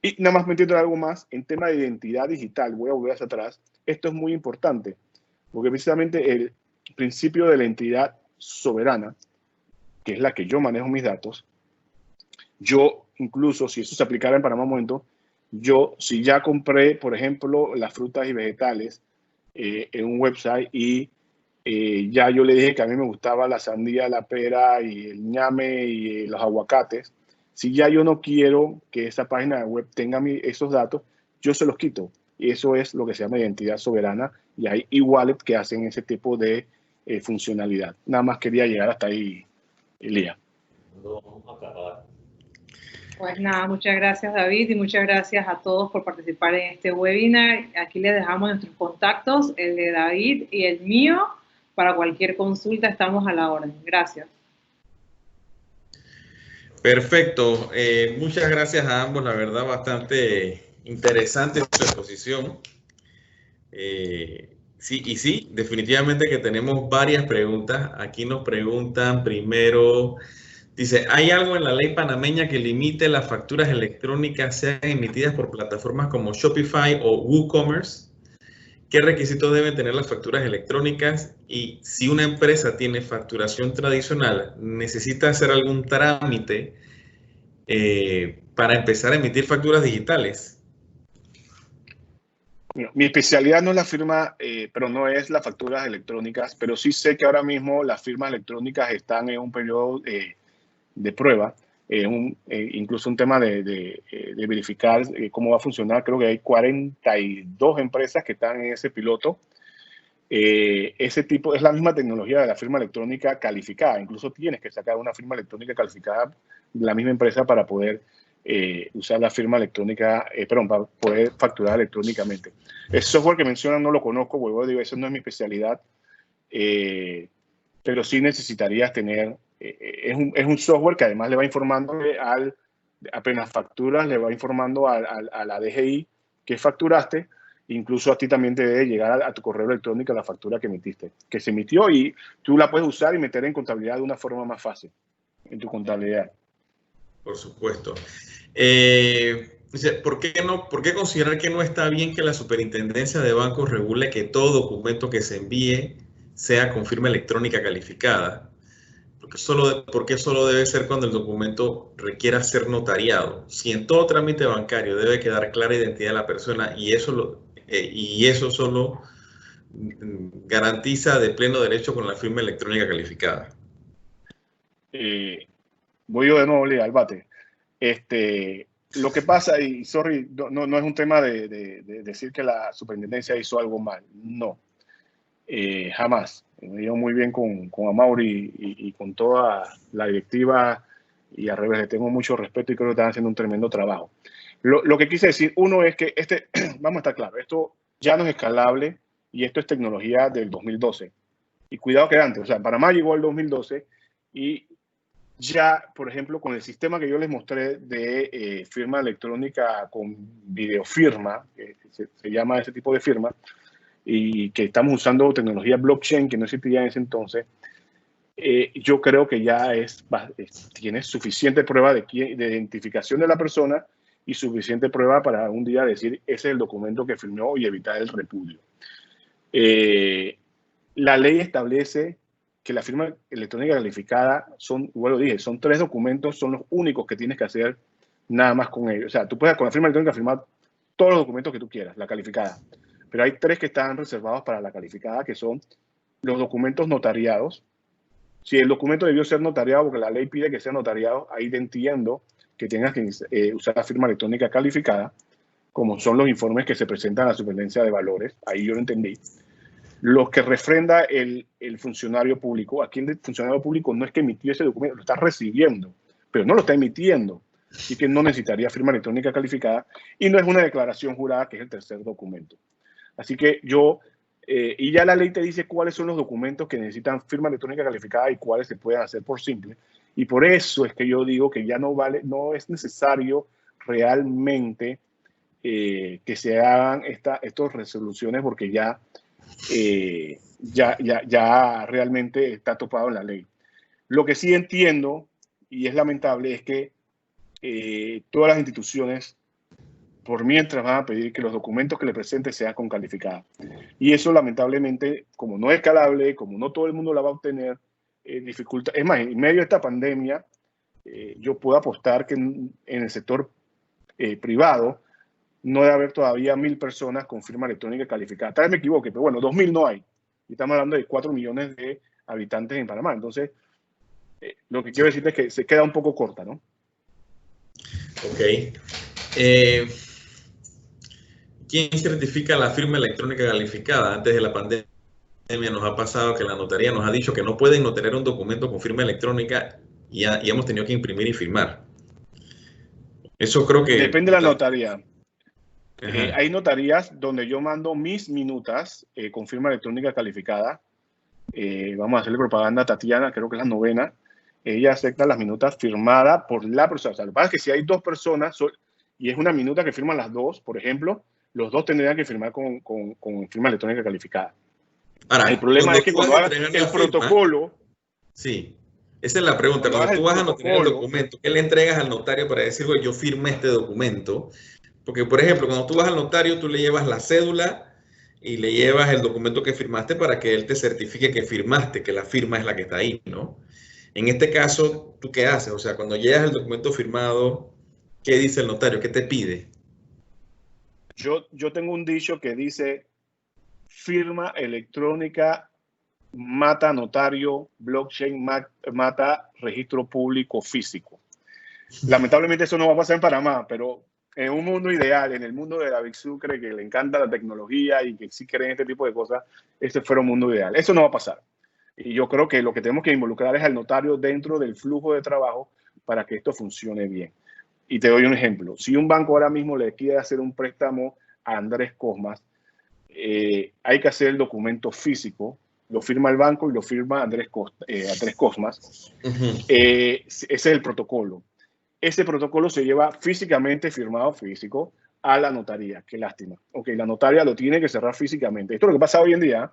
Y nada más metiendo algo más, en tema de identidad digital, voy a volver hacia atrás. Esto es muy importante, porque precisamente el principio de la entidad soberana, que es la que yo manejo mis datos, yo incluso, si eso se aplicara en Panamá un momento, yo si ya compré, por ejemplo, las frutas y vegetales en un website y ya yo le dije que a mí me gustaba la sandía, la pera y el ñame y los aguacates, si ya yo no quiero que esa página web tenga esos datos, yo se los quito. Y eso es lo que se llama identidad soberana, y hay e-wallet que hacen ese tipo de funcionalidad. Nada más quería llegar hasta ahí, Lía. Pues nada, muchas gracias, David, y muchas gracias a todos por participar en este webinar. Aquí les dejamos nuestros contactos, el de David y el mío. Para cualquier consulta estamos a la orden. Gracias. Perfecto. Muchas gracias a ambos. La verdad, bastante interesante su exposición. Sí, definitivamente que tenemos varias preguntas. Aquí nos preguntan primero, dice, ¿hay algo en la ley panameña que limite las facturas electrónicas sean emitidas por plataformas como Shopify o WooCommerce? ¿Qué requisitos deben tener las facturas electrónicas? Y si una empresa tiene facturación tradicional, ¿necesita hacer algún trámite para empezar a emitir facturas digitales? Bueno, mi especialidad no es la firma, pero no es las facturas electrónicas, pero sí sé que ahora mismo las firmas electrónicas están en un periodo de prueba, incluso un tema de verificar cómo va a funcionar. Creo que hay 42 empresas que están en ese piloto. Ese tipo es la misma tecnología de la firma electrónica calificada. Incluso tienes que sacar una firma electrónica calificada de la misma empresa para poder usar la firma electrónica, para poder facturar electrónicamente. El software que mencionan no lo conozco, vuelvo a decir, eso no es mi especialidad, pero sí necesitarías tener, es un software que además le va informando apenas facturas, le va informando a la DGI que facturaste. Incluso a ti también te debe llegar a tu correo electrónico la factura que emitiste, que se emitió, y tú la puedes usar y meter en contabilidad de una forma más fácil, en tu contabilidad. Por supuesto. ¿Por qué considerar que no está bien que la Superintendencia de Bancos regule que todo documento que se envíe sea con firma electrónica calificada? ¿Por qué solo debe ser cuando el documento requiera ser notariado? Si en todo trámite bancario debe quedar clara identidad de la persona y eso solo garantiza de pleno derecho con la firma electrónica calificada. Voy yo de nuevo al bate. Lo que pasa, y sorry, no es un tema de decir que la superintendencia hizo algo mal, no, jamás. Me llevo muy bien con Amaury y con toda la directiva, y al revés, le tengo mucho respeto y creo que están haciendo un tremendo trabajo. Lo que quise decir, uno, es que vamos a estar claros, esto ya no es escalable y esto es tecnología del 2012. Y cuidado que antes, o sea, Panamá llegó al 2012 y ya, por ejemplo, con el sistema que yo les mostré de firma electrónica con videofirma, se llama ese tipo de firma, y que estamos usando tecnología blockchain que no existía en ese entonces, yo creo que ya tiene suficiente prueba de identificación de la persona y suficiente prueba para un día decir ese es el documento que firmó y evitar el repudio. La ley establece que la firma electrónica calificada son 3 documentos, son los únicos que tienes que hacer nada más con ellos. O sea, tú puedes con la firma electrónica firmar todos los documentos que tú quieras, la calificada. Pero hay 3 que están reservados para la calificada, que son los documentos notariados. Si el documento debió ser notariado porque la ley pide que sea notariado, ahí te entiendo que tengas que usar la firma electrónica calificada, como son los informes que se presentan a la Superintendencia de Valores. Ahí yo lo entendí. Los que refrenda el funcionario público. Aquí el funcionario público no es que emitió ese documento, lo está recibiendo, pero no lo está emitiendo. Así que no necesitaría firma electrónica calificada y no es una declaración jurada, que es el tercer documento. Así que y ya la ley te dice cuáles son los documentos que necesitan firma electrónica calificada y cuáles se pueden hacer por simple. Y por eso es que yo digo que ya no es necesario realmente que se hagan estas resoluciones, porque ya realmente está topado en la ley. Lo que sí entiendo, y es lamentable, es que todas las instituciones por mientras van a pedir que los documentos que le presente sean con calificada. Y eso lamentablemente, como no es escalable, como no todo el mundo la va a obtener, dificulta. Es más, en medio de esta pandemia, yo puedo apostar que en el sector privado no debe haber todavía 1.000 personas con firma electrónica calificada. Tal vez me equivoque, pero bueno, 2.000 no hay. Y estamos hablando de 4 millones de habitantes en Panamá. Entonces, lo que quiero decirte es que se queda un poco corta, ¿no? Ok. ¿Quién certifica la firma electrónica calificada? Antes de la pandemia nos ha pasado que la notaría nos ha dicho que no pueden notariar un documento con firma electrónica y hemos tenido que imprimir y firmar. Eso creo que... Depende de la notaría. Hay notarías donde yo mando mis minutas con firma electrónica calificada. Vamos a hacerle propaganda a Tatiana, creo que es la 9ª. Ella acepta las minutas firmadas por la persona. O sea, lo que pasa es que si hay 2 personas y es una minuta que firman las 2, por ejemplo, los 2 tendrían que firmar con firma electrónica calificada. Ahora, el problema es que cuando hagas el protocolo... Sí, esa es la pregunta. Cuando tú vas a notariar el documento, ¿qué le entregas al notario para decir, oye, yo firmé este documento? Porque, por ejemplo, cuando tú vas al notario, tú le llevas la cédula y le llevas el documento que firmaste para que él te certifique que firmaste, que la firma es la que está ahí, ¿no? En este caso, ¿tú qué haces? O sea, cuando llegas el documento firmado, ¿qué dice el notario? ¿Qué te pide? Yo tengo un dicho que dice, firma electrónica mata notario, blockchain mata registro público físico. Lamentablemente eso no va a pasar en Panamá, pero en un mundo ideal, en el mundo de David Sucre, que le encanta la tecnología y que sí cree en este tipo de cosas, este fuera un mundo ideal. Eso no va a pasar. Y yo creo que lo que tenemos que involucrar es al notario dentro del flujo de trabajo para que esto funcione bien. Y te doy un ejemplo. Si un banco ahora mismo le quiere hacer un préstamo a Andrés Cosmas, hay que hacer el documento físico, lo firma el banco y lo firma Andrés Cosmas. Ese es el protocolo. Ese protocolo se lleva físicamente, firmado físico, a la notaría. Qué lástima. Ok, la notaria lo tiene que cerrar físicamente. Esto es lo que pasa hoy en día.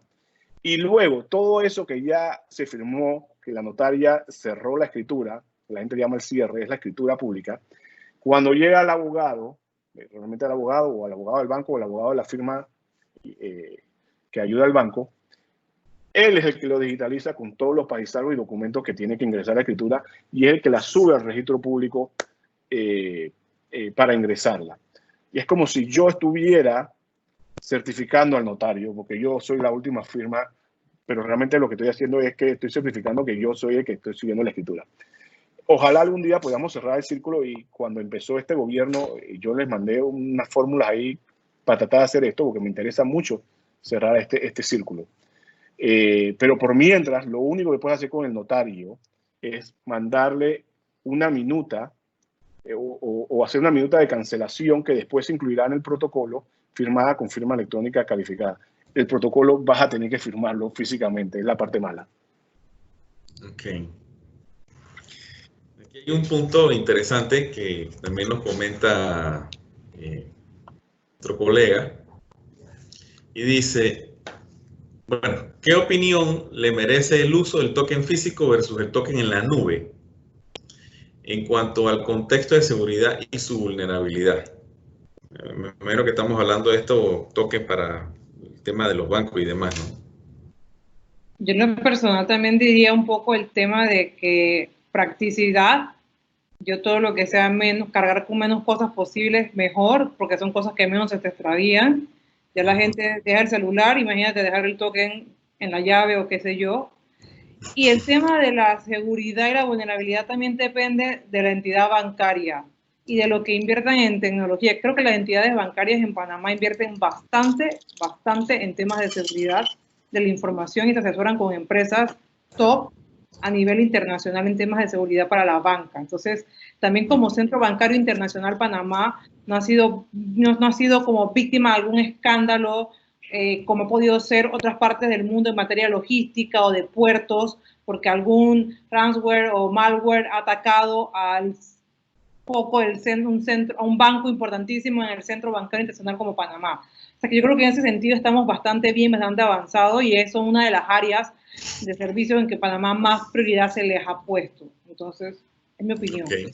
Y luego, todo eso que ya se firmó, que la notaria cerró la escritura, la gente llama el cierre, es la escritura pública. Cuando llega al abogado, realmente al abogado o al abogado del banco o al abogado de la firma que ayuda al banco, él es el que lo digitaliza con todos los paisajes y documentos que tiene que ingresar a la escritura y es el que la sube al registro público para ingresarla. Y es como si yo estuviera certificando al notario, porque yo soy la última firma, pero realmente lo que estoy haciendo es que estoy certificando que yo soy el que estoy subiendo la escritura. Ojalá algún día podamos cerrar el círculo y cuando empezó este gobierno yo les mandé unas fórmulas ahí para tratar de hacer esto porque me interesa mucho cerrar este círculo. Pero por mientras, lo único que puedes hacer con el notario es mandarle una minuta o hacer una minuta de cancelación que después se incluirá en el protocolo firmada con firma electrónica calificada. El protocolo vas a tener que firmarlo físicamente, es la parte mala. Ok. Aquí hay un punto interesante que también nos comenta otro colega y dice, bueno, ¿qué opinión le merece el uso del token físico versus el token en la nube en cuanto al contexto de seguridad y su vulnerabilidad? Me imagino que estamos hablando de estos tokens para el tema de los bancos y demás, ¿no? Yo en lo personal también diría un poco el tema de que practicidad, yo todo lo que sea menos, cargar con menos cosas posibles, mejor, porque son cosas que menos se te extravían. Ya la gente deja el celular, imagínate dejar el token en la llave o qué sé yo. Y el tema de la seguridad y la vulnerabilidad también depende de la entidad bancaria y de lo que inviertan en tecnología. Creo que las entidades bancarias en Panamá invierten bastante en temas de seguridad de la información y se asesoran con empresas top a nivel internacional en temas de seguridad para la banca. Entonces, también como Centro Bancario Internacional Panamá no ha sido como víctima de algún escándalo como ha podido ser otras partes del mundo en materia logística o de puertos, porque algún ransomware o malware ha atacado a un banco importantísimo en el Centro Bancario Internacional como Panamá. O sea que yo creo que en ese sentido estamos bastante bien, bastante avanzados y eso es una de las áreas de servicios en que Panamá más prioridad se les ha puesto. Entonces, es mi opinión. Okay.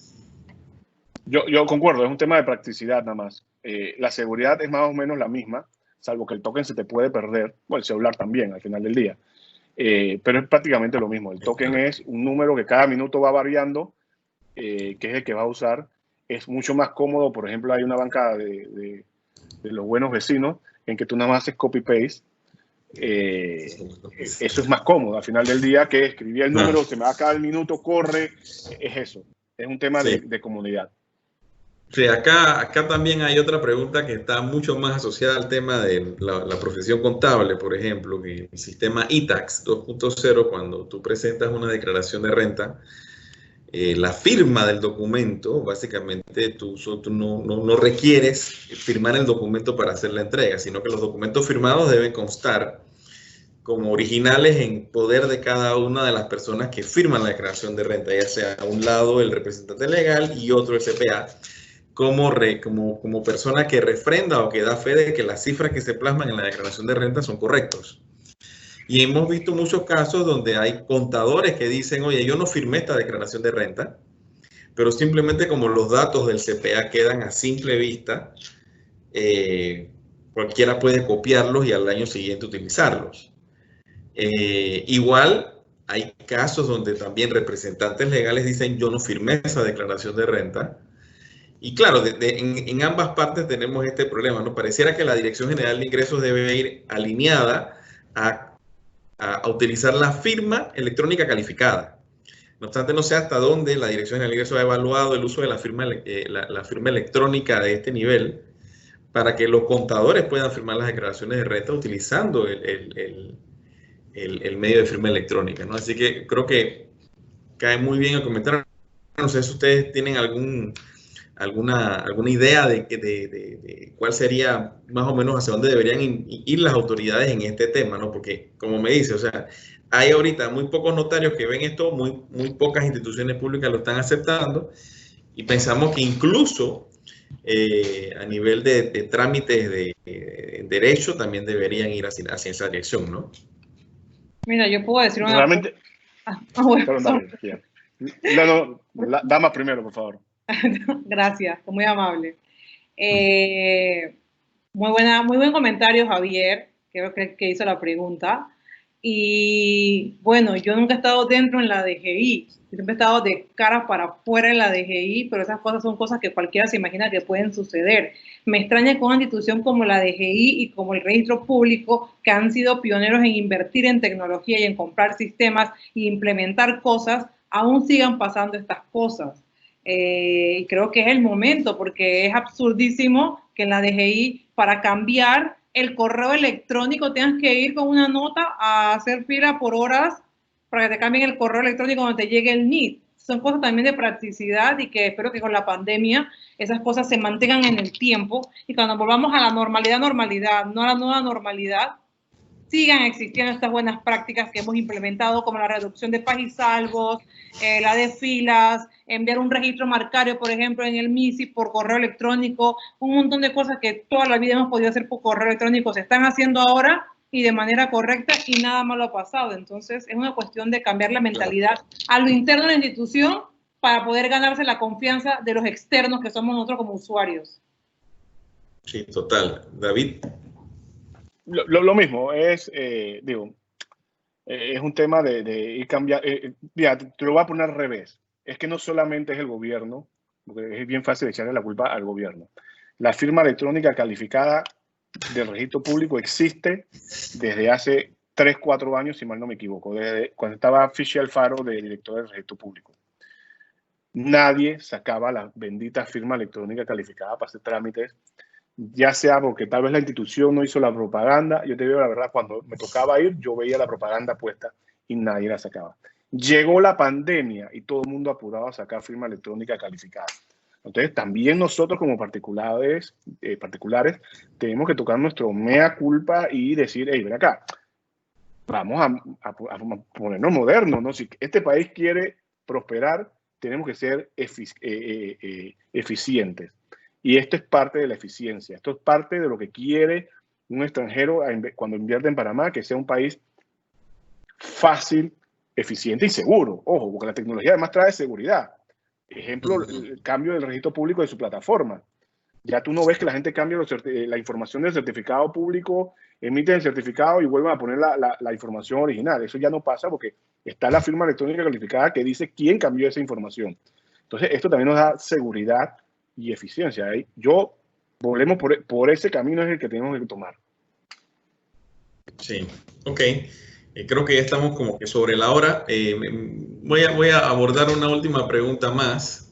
Yo concuerdo, es un tema de practicidad nada más. La seguridad es más o menos la misma, salvo que el token se te puede perder, o el celular también al final del día. Pero es prácticamente lo mismo. El token es un número que cada minuto va variando, que es el que va a usar. Es mucho más cómodo, por ejemplo, hay una banca de los buenos vecinos en que tú nada más haces copy-paste. Eso es más cómodo al final del día que escribir el número, se me va cada el minuto, corre. Es eso. Es un tema de comunidad. Sí, acá también hay otra pregunta que está mucho más asociada al tema de la profesión contable, por ejemplo, que el sistema iTax 2.0, cuando tú presentas una declaración de renta, la firma del documento, básicamente tú no requieres firmar el documento para hacer la entrega, sino que los documentos firmados deben constar como originales en poder de cada una de las personas que firman la declaración de renta, ya sea a un lado el representante legal y otro el CPA, como persona que refrenda o que da fe de que las cifras que se plasman en la declaración de renta son correctos. Y hemos visto muchos casos donde hay contadores que dicen, oye, yo no firmé esta declaración de renta, pero simplemente como los datos del CPA quedan a simple vista, cualquiera puede copiarlos y al año siguiente utilizarlos. Igual hay casos donde también representantes legales dicen, yo no firmé esa declaración de renta, Y claro, en ambas partes tenemos este problema, ¿no? Pareciera que la Dirección General de Ingresos debe ir alineada a utilizar la firma electrónica calificada. No obstante, no sé hasta dónde la Dirección General de Ingresos ha evaluado el uso de la firma electrónica de este nivel para que los contadores puedan firmar las declaraciones de renta utilizando el medio de firma electrónica, ¿no? Así que creo que cae muy bien el comentario. No sé si ustedes tienen alguna idea de cuál sería más o menos hacia dónde deberían ir las autoridades en este tema, ¿no? Porque, como me dice, o sea, hay ahorita muy pocos notarios que ven esto, muy pocas instituciones públicas lo están aceptando, y pensamos que incluso a nivel de trámites de derecho también deberían ir hacia esa dirección, ¿no? Mira, yo puedo decir una Realmente, bueno, perdón, dale, no, dama primero, por favor. Gracias, muy amable. Muy buen comentario, Javier, creo que hizo la pregunta. Y bueno, yo nunca he estado dentro en la DGI, siempre he estado de cara para afuera en la DGI, pero esas cosas son cosas que cualquiera se imagina que pueden suceder. Me extraña que una institución como la DGI y como el Registro Público, que han sido pioneros en invertir en tecnología y en comprar sistemas e implementar cosas, aún sigan pasando estas cosas. Y creo que es el momento, porque es absurdísimo que en la DGI, para cambiar el correo electrónico, tengas que ir con una nota a hacer fila por horas para que te cambien el correo electrónico cuando te llegue el NID. Son cosas también de practicidad y que espero que con la pandemia esas cosas se mantengan en el tiempo y cuando volvamos a la normalidad, no a la nueva normalidad, sigan existiendo estas buenas prácticas que hemos implementado, como la reducción de pagisalvos, la de filas, enviar un registro marcario, por ejemplo, en el MISI por correo electrónico, un montón de cosas que toda la vida hemos podido hacer por correo electrónico, se están haciendo ahora y de manera correcta y nada malo ha pasado. Entonces, es una cuestión de cambiar la mentalidad a lo interno de la institución para poder ganarse la confianza de los externos que somos nosotros como usuarios. Sí, total. David. Lo mismo, es un tema de ir cambiando. Mira, te lo voy a poner al revés. Es que no solamente es el gobierno, porque es bien fácil echarle la culpa al gobierno. La firma electrónica calificada del registro público existe desde hace 3, 4 años, si mal no me equivoco, desde cuando estaba Fisher Alfaro de director del registro público. Nadie sacaba la bendita firma electrónica calificada para hacer trámites, ya sea porque tal vez la institución no hizo la propaganda. Yo te digo la verdad, cuando me tocaba ir, yo veía la propaganda puesta y nadie la sacaba. Llegó la pandemia y todo el mundo apurado a sacar firma electrónica calificada. Entonces, también nosotros como particulares tenemos que tocar nuestro mea culpa y decir, hey, ven acá, vamos a ponernos modernos, ¿no? Si este país quiere prosperar, tenemos que ser eficientes. Y esto es parte de la eficiencia. Esto es parte de lo que quiere un extranjero cuando invierte en Panamá, que sea un país fácil, eficiente y seguro. Ojo, porque la tecnología además trae seguridad. Ejemplo, el cambio del registro público de su plataforma. Ya tú no ves que la gente cambia la información del certificado público, emiten el certificado y vuelven a poner la información original. Eso ya no pasa porque está la firma electrónica calificada que dice quién cambió esa información. Entonces, esto también nos da seguridad y eficiencia. Volvemos por ese camino, es el que tenemos que tomar. Sí, ok. Creo que ya estamos como que sobre la hora. Voy a abordar una última pregunta más.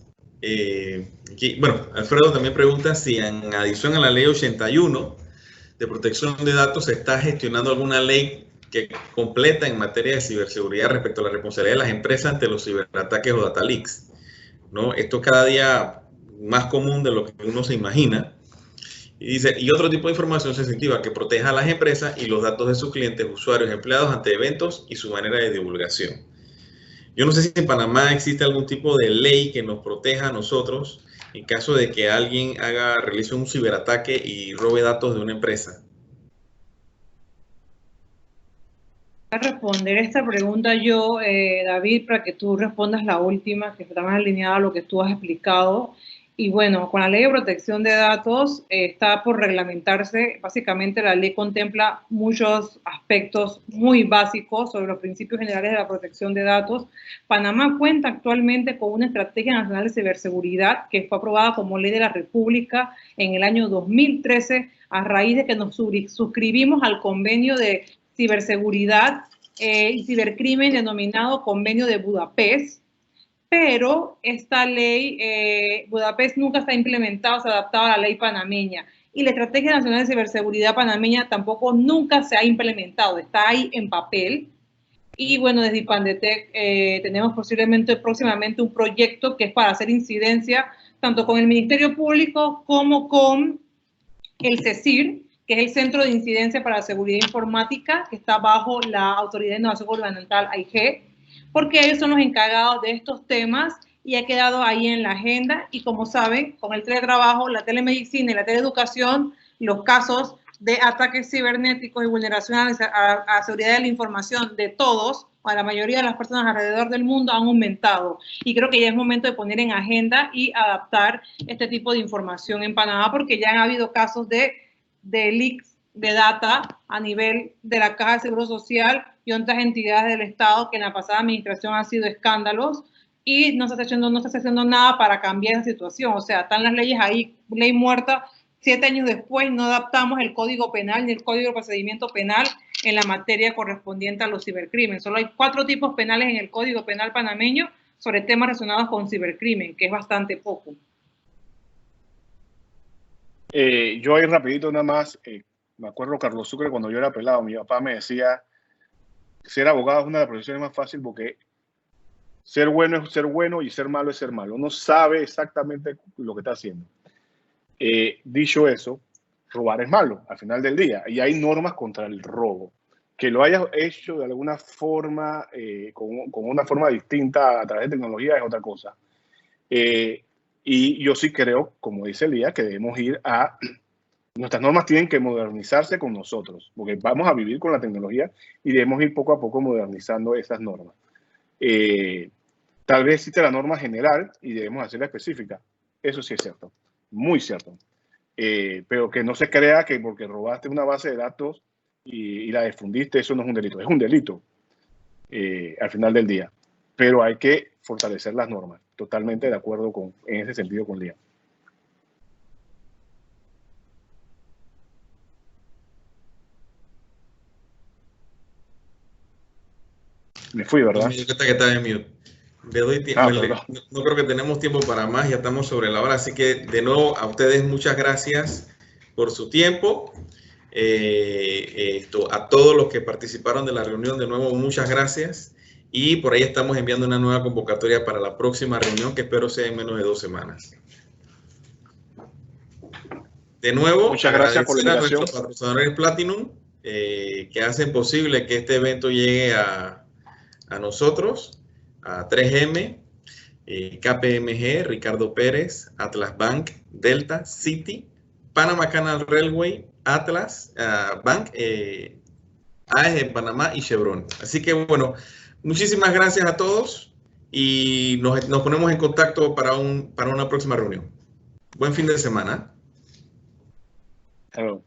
Bueno, Alfredo también pregunta si en adición a la ley 81 de protección de datos se está gestionando alguna ley que completa en materia de ciberseguridad respecto a la responsabilidad de las empresas ante los ciberataques o data leaks, ¿no? Esto es cada día más común de lo que uno se imagina. Y dice, y otro tipo de información sensitiva que proteja a las empresas y los datos de sus clientes, usuarios, empleados ante eventos y su manera de divulgación. Yo no sé si en Panamá existe algún tipo de ley que nos proteja a nosotros en caso de que alguien realice un ciberataque y robe datos de una empresa. Voy a responder esta pregunta yo, David, para que tú respondas la última, que está más alineada a lo que tú has explicado. Y bueno, con la Ley de Protección de Datos está por reglamentarse. Básicamente la ley contempla muchos aspectos muy básicos sobre los principios generales de la protección de datos. Panamá cuenta actualmente con una Estrategia Nacional de Ciberseguridad que fue aprobada como Ley de la República en el año 2013 a raíz de que nos suscribimos al convenio de ciberseguridad y cibercrimen denominado Convenio de Budapest. Pero esta ley, Budapest nunca está implementada, se ha adaptado a la ley panameña. Y la Estrategia Nacional de Ciberseguridad panameña tampoco nunca se ha implementado, está ahí en papel. Y bueno, desde IPANDETEC tenemos próximamente un proyecto que es para hacer incidencia tanto con el Ministerio Público como con el CECIR, que es el Centro de Incidencia para la Seguridad Informática, que está bajo la Autoridad de Innovación Gubernamental, AIG, porque ellos son los encargados de estos temas y ha quedado ahí en la agenda. Y como saben, con el teletrabajo, la telemedicina y la teleeducación, los casos de ataques cibernéticos y vulneraciones a la seguridad de la información de todos, a la mayoría de las personas alrededor del mundo, han aumentado. Y creo que ya es momento de poner en agenda y adaptar este tipo de información en Panamá, porque ya han habido casos de leaks de data a nivel de la Caja de Seguro Social y otras entidades del Estado que en la pasada administración han sido escándalos y no se está haciendo nada para cambiar esa situación. O sea, están las leyes ahí, ley muerta. 7 años después no adaptamos el Código Penal ni el Código de Procedimiento Penal en la materia correspondiente a los cibercrímenes. Solo hay 4 tipos penales en el Código Penal panameño sobre temas relacionados con cibercrimen, que es bastante poco. Yo ahí rapidito nada más, me acuerdo, Carlos Sucre, cuando yo era pelado, mi papá me decía, ser abogado es una de las profesiones más fáciles porque ser bueno es ser bueno y ser malo es ser malo. Uno sabe exactamente lo que está haciendo. Dicho eso, robar es malo al final del día y hay normas contra el robo. Que lo hayas hecho de alguna forma, con una forma distinta a través de tecnología es otra cosa. Y yo sí creo, como dice Elías, que debemos ir a... Nuestras normas tienen que modernizarse con nosotros, porque vamos a vivir con la tecnología y debemos ir poco a poco modernizando esas normas. Tal vez existe la norma general y debemos hacerla específica. Eso sí es cierto, muy cierto. Pero que no se crea que porque robaste una base de datos y la difundiste, eso no es un delito. Es un delito al final del día. Pero hay que fortalecer las normas. Totalmente de acuerdo en ese sentido con Lía. Me fui, ¿verdad? No, yo que estaba en mute. No creo que tenemos tiempo para más, ya estamos sobre la hora, así que de nuevo a ustedes muchas gracias por su tiempo. A todos los que participaron de la reunión, de nuevo muchas gracias. Y por ahí estamos enviando una nueva convocatoria para la próxima reunión, que espero sea en menos de 2 semanas. De nuevo, muchas gracias por la invitación. A nuestros patrocinadores Platinum, que hacen posible que este evento llegue a nosotros, a 3M, KPMG, Ricardo Pérez, Atlas Bank, Delta, Citi, Panama Canal Railway, Atlas Bank, AEG Panamá y Chevron. Así que bueno, muchísimas gracias a todos y nos ponemos en contacto para una próxima reunión. Buen fin de semana. Hello.